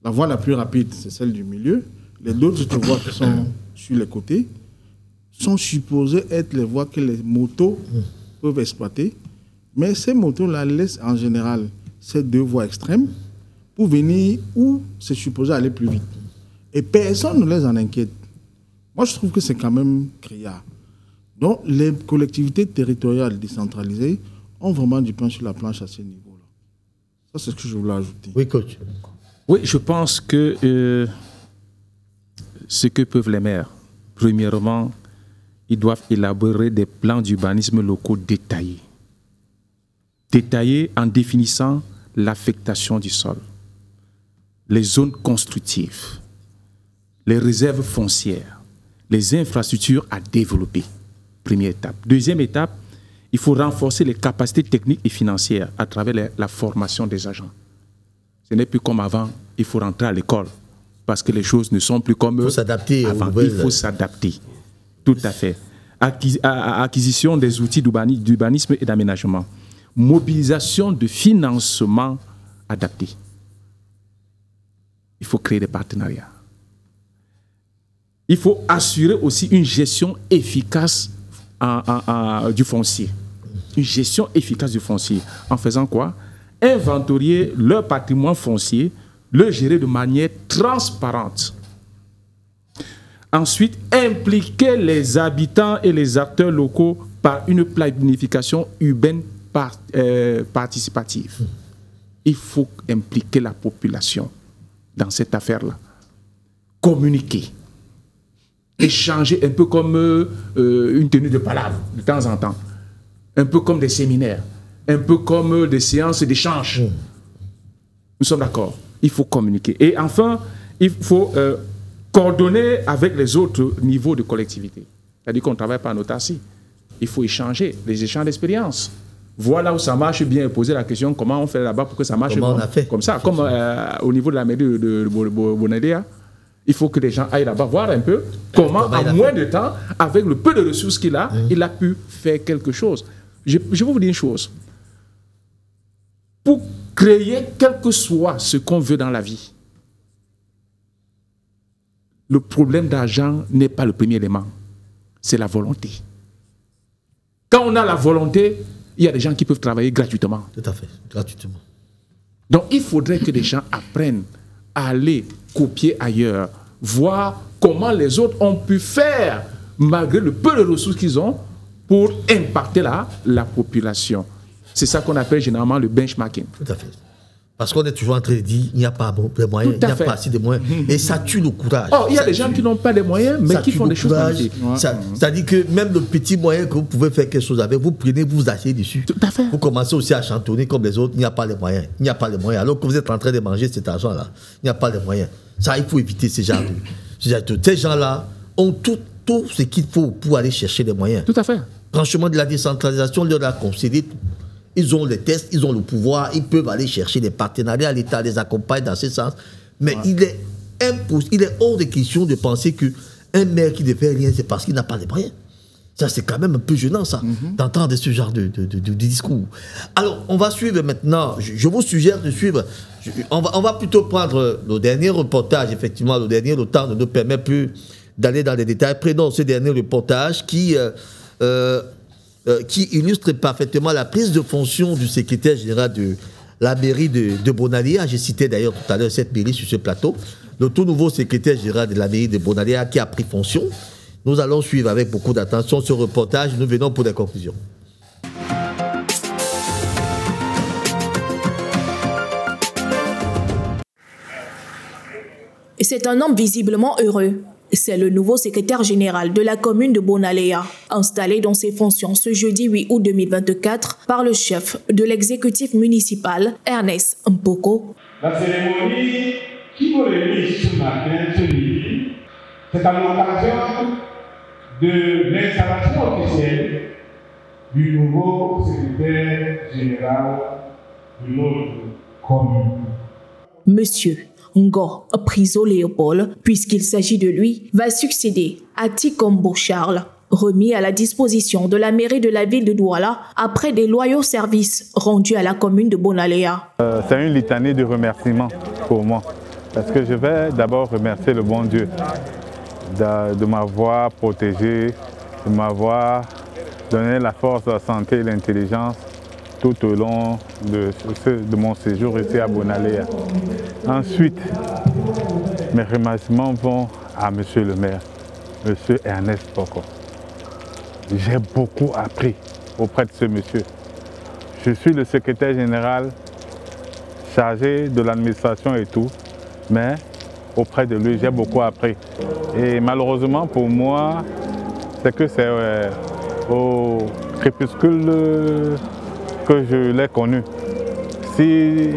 La voie la plus rapide, c'est celle du milieu. Les autres voies qui sont sur les côtés sont supposées être les voies que les motos peuvent exploiter. Mais ces motos-là laissent en général ces 2 voies extrêmes pour venir où c'est supposé aller plus vite. Et personne ne les en inquiète. Moi, je trouve que c'est quand même criard. Donc, les collectivités territoriales décentralisées ont vraiment du pain sur la planche à ce niveau-là. Ça, c'est ce que je voulais ajouter. Oui, coach. Oui, je pense que ce que peuvent les maires, premièrement, ils doivent élaborer des plans d'urbanisme locaux détaillés. Détaillés en définissant l'affectation du sol, les zones constructives, les réserves foncières, les infrastructures à développer. Première étape. Deuxième étape, il faut renforcer les capacités techniques et financières à travers la formation des agents. Ce n'est plus comme avant, il faut rentrer à l'école parce que les choses ne sont plus comme avant. Il faut s'adapter. Tout à fait. Acquisition des outils d'urbanisme et d'aménagement. Mobilisation de financement adapté. Il faut créer des partenariats. Il faut assurer aussi une gestion efficace du foncier. Une gestion efficace du foncier. En faisant quoi? Inventorier leur patrimoine foncier, le gérer de manière transparente. Ensuite, impliquer les habitants et les acteurs locaux par une planification urbaine participative. Il faut impliquer la population dans cette affaire-là. Communiquer. Échanger un peu comme une tenue de palabre de temps en temps. Un peu comme des séminaires. Un peu comme des séances d'échange. Nous sommes d'accord. Il faut communiquer. Et enfin, il faut coordonner avec les autres niveaux de collectivité. C'est-à-dire qu'on travaille par notation. Il faut échanger, les échanges d'expériences. Voilà où ça marche bien et poser la question comment on fait là-bas pour que ça marche comme ça. Comme au niveau de la mairie de Bonaléa, il faut que les gens aillent là-bas voir un peu comment, en moins de temps, avec le peu de ressources qu'il a, il a pu faire quelque chose. Je vais vous dire une chose. Pour créer quel que soit ce qu'on veut dans la vie, le problème d'argent n'est pas le premier élément. C'est la volonté. Quand on a la volonté, il y a des gens qui peuvent travailler gratuitement. Tout à fait, gratuitement. Donc, il faudrait que les gens apprennent à aller copier ailleurs, voir comment les autres ont pu faire, malgré le peu de ressources qu'ils ont, pour impacter la population. C'est ça qu'on appelle généralement le benchmarking. Tout à fait. Parce qu'on est toujours en train de dire il n'y a pas de moyens, il n'y a pas assez de moyens. Et ça tue le courage. Oh, il y a des gens qui n'ont pas les moyens, mais qui font des choses magnifiques. C'est-à-dire que même le petit moyen que vous pouvez faire quelque chose avec, vous prenez, vous vous asseyez dessus. Tout à fait. Vous commencez aussi à chantonner comme les autres, il n'y a pas les moyens. Il n'y a pas les moyens. Alors que vous êtes en train de manger cet argent-là, il n'y a pas les moyens. Ça, il faut éviter ces gens-là. Ces gens-là ont tout ce qu'il faut pour aller chercher les moyens. Tout à fait. Franchement, de la décentralisation, on leur a concédé tout. Ils ont les tests, ils ont le pouvoir, ils peuvent aller chercher des partenariats, l'État les accompagne dans ce sens. Mais il est impossible, il est hors de question de penser qu'un maire qui ne fait rien, c'est parce qu'il n'a pas les moyens. Ça, c'est quand même un peu gênant, ça, d'entendre ce genre de discours. Alors, on va suivre maintenant, je vous suggère de suivre, on va plutôt prendre le dernier reportage, effectivement, le temps ne nous permet plus d'aller dans les détails. Prenons ce dernier reportage qui illustre parfaitement la prise de fonction du secrétaire général de la mairie de Bonaléa. J'ai cité d'ailleurs tout à l'heure cette mairie sur ce plateau. Le tout nouveau secrétaire général de la mairie de Bonaléa qui a pris fonction. Nous allons suivre avec beaucoup d'attention ce reportage. Nous venons pour des conclusions. C'est un homme visiblement heureux. C'est le nouveau secrétaire général de la commune de Bonaléa, installé dans ses fonctions ce jeudi 8 août 2024 par le chef de l'exécutif municipal, Ernest Mpoko. La cérémonie qui me réunit ce matin, ce midi, c'est à l'occasion de l'installation officielle du nouveau secrétaire général de notre commune. Monsieur Ngo Priso Léopold, puisqu'il s'agit de lui, va succéder à Tikombo Charles, remis à la disposition de la mairie de la ville de Douala après des loyaux services rendus à la commune de Bonalea. C'est une litanie de remerciements pour moi, parce que je vais d'abord remercier le bon Dieu de m'avoir protégé, de m'avoir donné la force, la santé et l'intelligence tout au long de mon séjour ici à Bonalea. Ensuite, mes remerciements vont à monsieur le maire, monsieur Ernest Poko. J'ai beaucoup appris auprès de ce monsieur. Je suis le secrétaire général chargé de l'administration et tout, mais auprès de lui, j'ai beaucoup appris. Et malheureusement pour moi, c'est que c'est au crépuscule que je l'ai connu. Si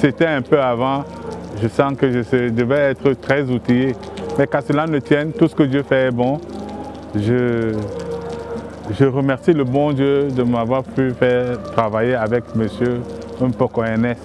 c'était un peu avant, je sens que je devais être très outillé. Mais qu'à cela ne tienne, tout ce que Dieu fait est bon. Je remercie le bon Dieu de m'avoir pu faire travailler avec M. Mpoko Ernest.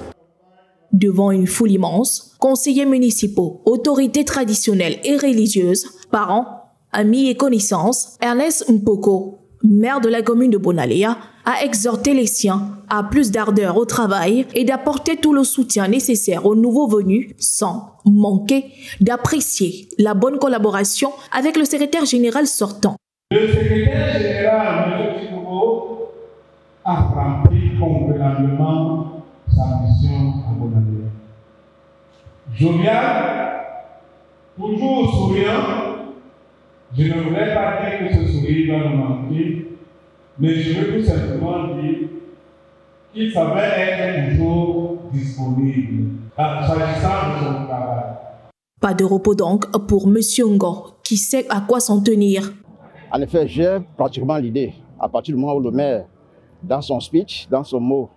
Devant une foule immense, conseillers municipaux, autorités traditionnelles et religieuses, parents, amis et connaissances, Ernest Mpoko, maire de la commune de Bonalea, a exhorté les siens à plus d'ardeur au travail et d'apporter tout le soutien nécessaire aux nouveaux venus sans manquer d'apprécier la bonne collaboration avec le secrétaire général sortant. Le secrétaire général, M. Tikombo, a rempli convenablement sa mission à Bonalea. Jovial, toujours souriant, je ne voudrais pas dire que ce sourire va nous manquer, mais je veux tout simplement dire qu'il savait être toujours disponible, s'agissant de son travail. Pas de repos donc pour M. Ngo, qui sait à quoi s'en tenir. En effet, j'ai pratiquement l'idée, à partir du moment où le maire, dans son speech, dans son mot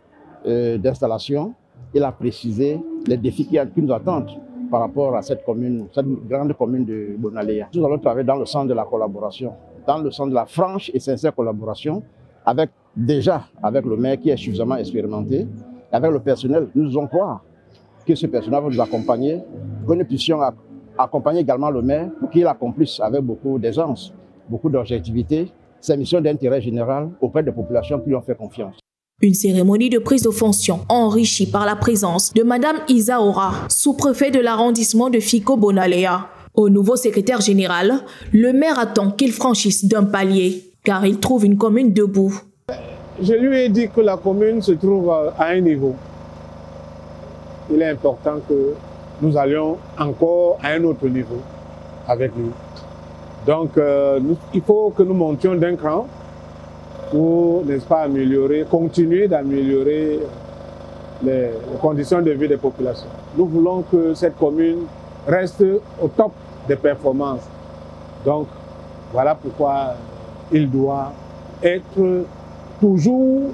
d'installation, il a précisé les défis qui nous attendent par rapport à cette commune, cette grande commune de Bonalea. Nous allons travailler dans le sens de la collaboration, dans le sens de la franche et sincère collaboration, avec le maire qui est suffisamment expérimenté, avec le personnel. Nous allons croire que ce personnel va nous accompagner, que nous puissions accompagner également le maire pour qu'il accomplisse avec beaucoup d'aisance, beaucoup d'objectivité, ses missions d'intérêt général auprès des populations qui lui ont fait confiance. Une cérémonie de prise de fonction enrichie par la présence de Madame Isaora, sous-préfet de l'arrondissement de Fiko Bonalea. Au nouveau secrétaire général, le maire attend qu'il franchisse d'un palier, car il trouve une commune debout. Je lui ai dit que la commune se trouve à un niveau. Il est important que nous allions encore à un autre niveau avec lui. Donc, il faut que nous montions d'un cran pour, n'est-ce pas, continuer d'améliorer les conditions de vie des populations. Nous voulons que cette commune reste au top des performances. Donc, voilà pourquoi il doit être toujours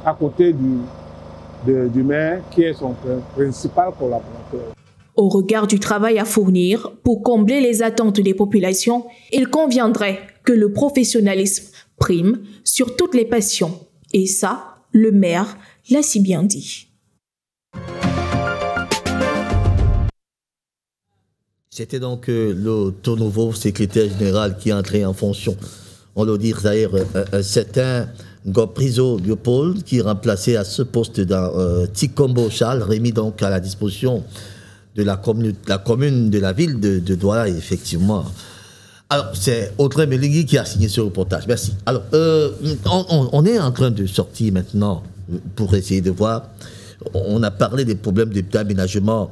à côté du maire, qui est son principal collaborateur. Au regard du travail à fournir pour combler les attentes des populations, il conviendrait que le professionnalisme prime sur toutes les passions. Et ça, le maire l'a si bien dit. C'était donc le tout nouveau secrétaire général qui est entré en fonction. On le dit d'ailleurs, un certain Ngo Priso Léopold qui est remplacé à ce poste dans Tikombo Charles, remis donc à la disposition de la commune de la ville de Douala, effectivement. Alors, c'est Audrey Melingui qui a signé ce reportage. Merci. Alors, on est en train de sortir maintenant pour essayer de voir. On a parlé des problèmes d'aménagement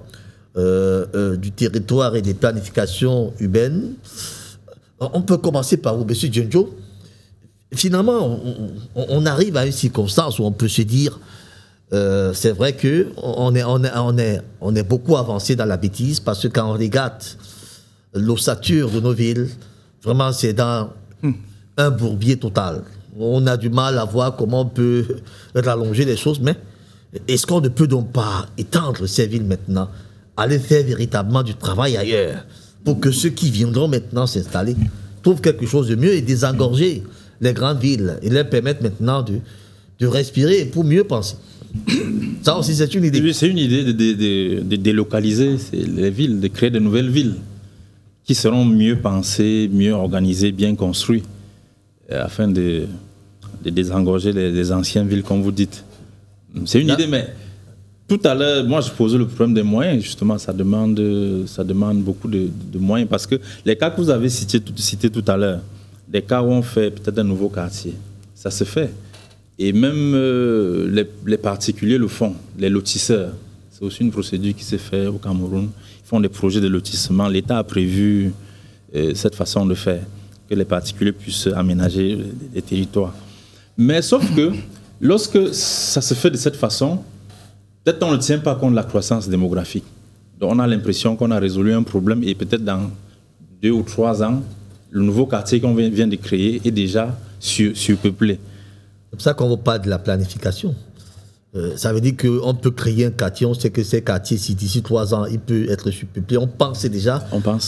du territoire et des planifications urbaines. On peut commencer par vous, M. Djenjo. Finalement, on arrive à une circonstance où on peut se dire c'est vrai qu'on est beaucoup avancé dans la bêtise, parce que quand on regarde l'ossature de nos villes, vraiment c'est dans un bourbier total. On a du mal à voir comment on peut rallonger les choses, mais est-ce qu'on ne peut donc pas étendre ces villes maintenant aller faire véritablement du travail ailleurs, pour que ceux qui viendront maintenant s'installer trouvent quelque chose de mieux et désengorger les grandes villes et leur permettre maintenant de respirer pour mieux penser. Ça aussi, c'est une idée. C'est une idée de délocaliser les villes, de créer de nouvelles villes qui seront mieux pensées, mieux organisées, bien construites, afin de désengorger les anciennes villes, comme vous dites. C'est une idée, mais tout à l'heure, moi, je posais le problème des moyens. Justement, ça demande beaucoup de moyens, parce que les cas que vous avez cités tout à l'heure, des cas où on fait peut-être un nouveau quartier, ça se fait. Et même les particuliers le font, les lotisseurs. C'est aussi une procédure qui s'est faite au Cameroun. Ils font des projets de lotissement. L'État a prévu cette façon de faire, que les particuliers puissent aménager les territoires. Mais sauf que lorsque ça se fait de cette façon, peut-être on ne tient pas compte de la croissance démographique. Donc on a l'impression qu'on a résolu un problème et peut-être dans 2 ou 3 ans, le nouveau quartier qu'on vient de créer est déjà surpeuplé. C'est pour ça qu'on ne veut pas de la planification. Ça veut dire qu'on peut créer un quartier, on sait que ces quartiers, si d'ici 3 ans, il peut être surpeuplé. On pense déjà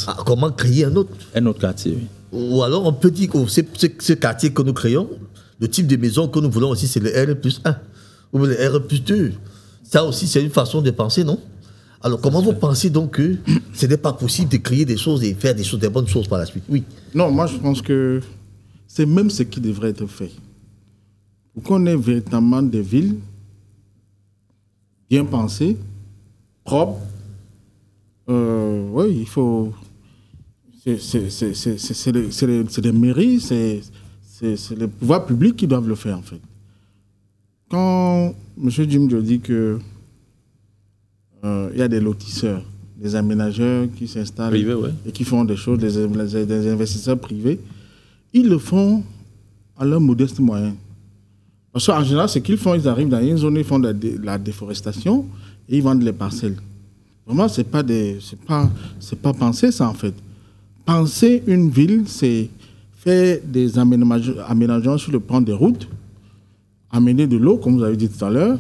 à comment créer un autre. Un autre quartier, oui. Ou alors on peut dire que ce quartier que nous créons, le type de maison que nous voulons aussi, c'est le R+1 ou le R+2. Ça aussi, c'est une façon de penser, non? Alors, comment vous pensez donc que ce n'est pas possible de créer des choses et faire des bonnes choses par la suite? Oui. Non, moi, je pense que c'est même ce qui devrait être fait. Pour qu'on ait véritablement des villes bien pensées, propres, oui, il faut... C'est les mairies, c'est les pouvoirs publics qui doivent le faire, en fait. Quand M. Jimjo dit que il y a des lotisseurs, des aménageurs qui s'installent et qui font des choses, des investisseurs privés, ils le font à leur modeste moyen. Parce qu'en général, ce qu'ils font, ils arrivent dans une zone, ils font de la déforestation et ils vendent les parcelles. Vraiment, c'est pas penser ça, en fait. Penser une ville, c'est faire des aménagements sur le plan des routes, amener de l'eau, comme vous avez dit tout à l'heure,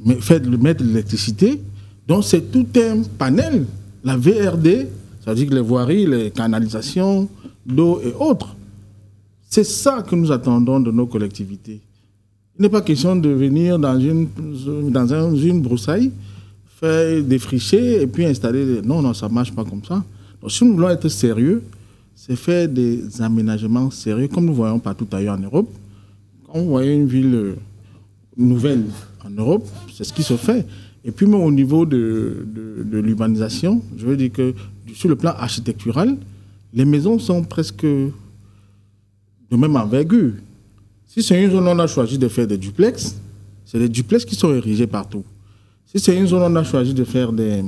mettre de l'électricité. Donc, c'est tout un panel. La VRD, c'est-à-dire que les voiries, les canalisations, l'eau et autres. C'est ça que nous attendons de nos collectivités. Il n'est pas question de venir dans une broussaille, faire défricher et puis installer... Non, ça ne marche pas comme ça. Donc, si nous voulons être sérieux, c'est faire des aménagements sérieux, comme nous voyons partout ailleurs en Europe. Quand vous voyez une ville nouvelle en Europe, c'est ce qui se fait. Et puis même au niveau de l'urbanisation, je veux dire que sur le plan architectural, les maisons sont presque de même envergure. Si c'est une zone où on a choisi de faire des duplex, c'est des duplex qui sont érigés partout. Si c'est une zone où on a choisi de faire des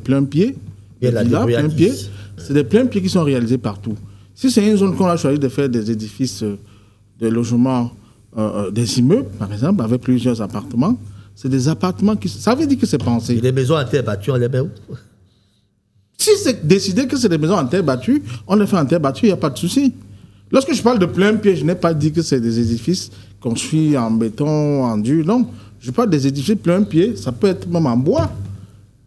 pleins-pieds, c'est des pleins-pieds qui sont réalisés partout. Si c'est une zone qu'on a choisi de faire des édifices de logement, des immeubles, par exemple, avec plusieurs appartements, c'est des appartements qui... Ça veut dire que c'est pensé. Et les maisons en terre battue, on les met où? Si c'est décidé que c'est des maisons en terre battue, on les fait en terre battue, il n'y a pas de souci. Lorsque je parle de plein pied, je n'ai pas dit que c'est des édifices construits en béton, en dur, non. Je parle des édifices plein pied, ça peut être même en bois.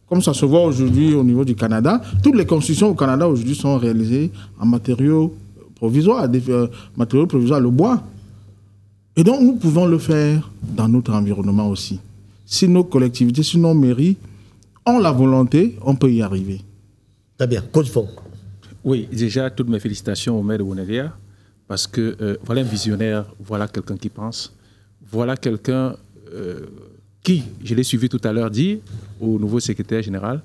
Comme ça se voit aujourd'hui au niveau du Canada. Toutes les constructions au Canada aujourd'hui sont réalisées en matériaux provisoires, le bois. Et donc nous pouvons le faire dans notre environnement aussi. Si nos collectivités, si nos mairies ont la volonté, on peut y arriver. Très bien. Coach Fong. Oui, déjà, toutes mes félicitations au maire de Bonalia, parce que voilà un visionnaire, voilà quelqu'un qui pense, voilà quelqu'un qui, je l'ai suivi tout à l'heure, dit au nouveau secrétaire général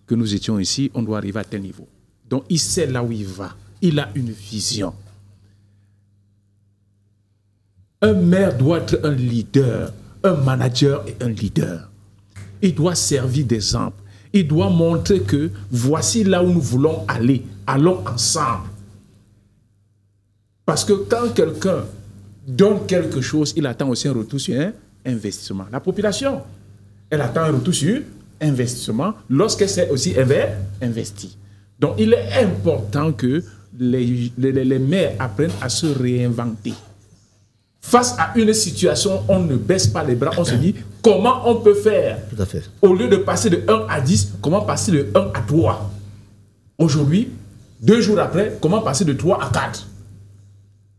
que nous étions ici, on doit arriver à tel niveau. Donc, il sait là où il va. Il a une vision. Un maire doit être un leader, un manager et un leader. Il doit servir d'exemple. Il doit montrer que voici là où nous voulons aller. Allons ensemble. Parce que quand quelqu'un donne quelque chose, il attend aussi un retour sur un investissement. La population, elle attend un retour sur investissement lorsqu'elle s'est aussi investie. Donc, il est important que les maires apprennent à se réinventer. face à une situation, on ne baisse pas les bras, on se dit comment on peut faire. Tout à fait. Au lieu de passer de 1 à 10, comment passer de 1 à 3. Aujourd'hui, 2 jours après, comment passer de 3 à 4.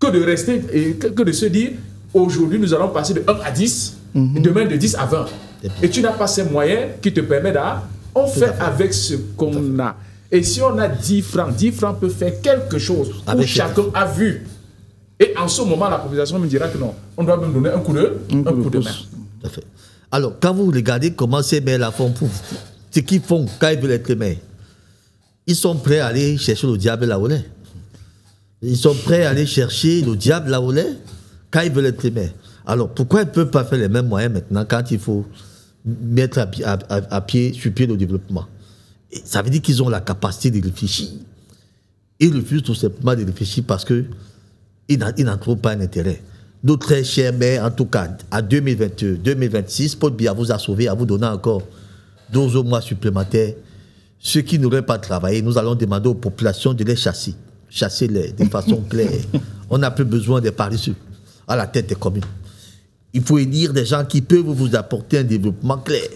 Que de rester et que de se dire aujourd'hui nous allons passer de 1 à 10, et demain de 10 à 20. Et tu n'as pas ces moyens qui te permettent on fait avec ce qu'on a. Et si on a 10 francs peut faire quelque chose où chacun a vu. Et en ce moment, la population me dira que non, on doit me donner un coup de main. Tout à fait. Alors, quand vous regardez comment ces maires la font pour ce qu'ils font quand ils veulent être maires, ils sont prêts à aller chercher le diable là où il est. Ils sont prêts à aller chercher le diable là où il est quand ils veulent être maires. Alors, pourquoi ils ne peuvent pas faire les mêmes moyens maintenant quand il faut mettre sur pied le développement? Et ça veut dire qu'ils ont la capacité de réfléchir. Ils refusent tout simplement de réfléchir parce qu'ils n'en trouvent pas un intérêt. Nos très chers maires, en tout cas, à 2022, 2026, Paul Biya vous a sauvé en vous donnant encore 12 mois supplémentaires. Ceux qui n'auraient pas travaillé, nous allons demander aux populations de les chasser. Chassez-les de façon claire. On n'a plus besoin des paresseux à la tête des communes. Il faut élire des gens qui peuvent vous apporter un développement clair,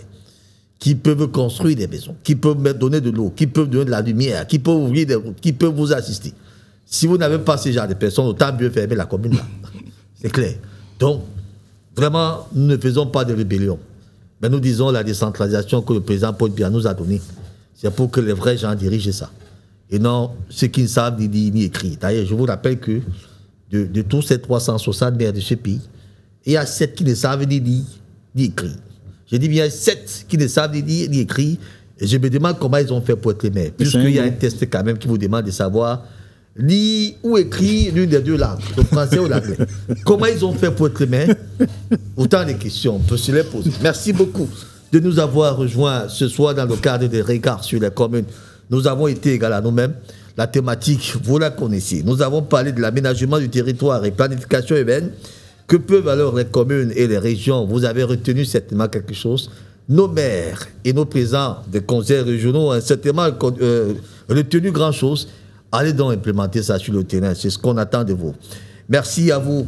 qui peuvent construire des maisons, qui peuvent donner de l'eau, qui peuvent donner de la lumière, qui peuvent ouvrir des routes, qui peuvent vous assister. Si vous n'avez pas ce genre de personnes, autant mieux fermer la commune là. C'est clair. Donc, vraiment, nous ne faisons pas de rébellion. Mais nous disons la décentralisation que le président Paul Biya nous a donnée. C'est pour que les vrais gens dirigent ça. Et non ceux qui ne savent ni lire ni écrire. D'ailleurs, je vous rappelle que de tous ces 360 maires de ce pays, il y a 7 qui ne savent ni lire ni écrire. Je dis bien 7 qui ne savent ni lire ni écrire. Et je me demande comment ils ont fait pour être maires. Puisqu'il y a un test quand même qui vous demande de savoir lire ou écrire l'une des deux langues, le français ou l'anglais. Comment ils ont fait pour être maires? Autant de questions, on peut se les poser. Merci beaucoup de nous avoir rejoints ce soir dans le cadre des regards sur les communes. Nous avons été égal à nous-mêmes. La thématique, vous la connaissez. Nous avons parlé de l'aménagement du territoire et planification urbaine. Que peuvent alors les communes et les régions? Vous avez retenu certainement quelque chose. Nos maires et nos présidents des conseils régionaux ont certainement retenu grand-chose. Allez donc implémenter ça sur le terrain. C'est ce qu'on attend de vous. Merci à vous,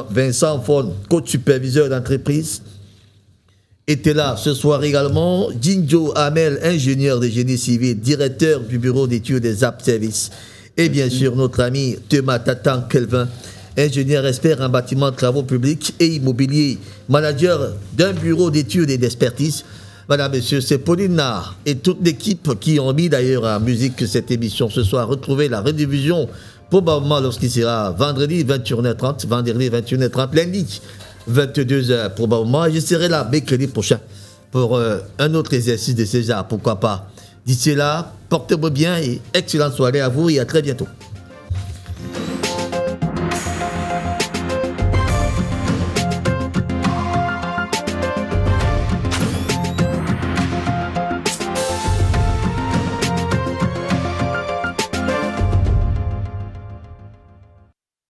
Vincent Fon, coach superviseur d'entreprise. Était là ce soir également Jinjo Amel, ingénieur de génie civil, directeur du bureau d'études des apps services. Et bien sûr, notre ami Thomas Tatan Kelvin, ingénieur expert en bâtiment, travaux publics et immobilier, manager d'un bureau d'études et d'expertise. Madame, Monsieur, c'est Paulina et toute l'équipe qui ont mis d'ailleurs en musique cette émission ce soir. Retrouvez la rediffusion probablement lorsqu'il sera vendredi 21h30, vendredi 21h30, lundi 22h probablement. Je serai là mercredi prochain pour un autre exercice de César, pourquoi pas. D'ici là, portez-vous bien et excellente soirée à vous et à très bientôt.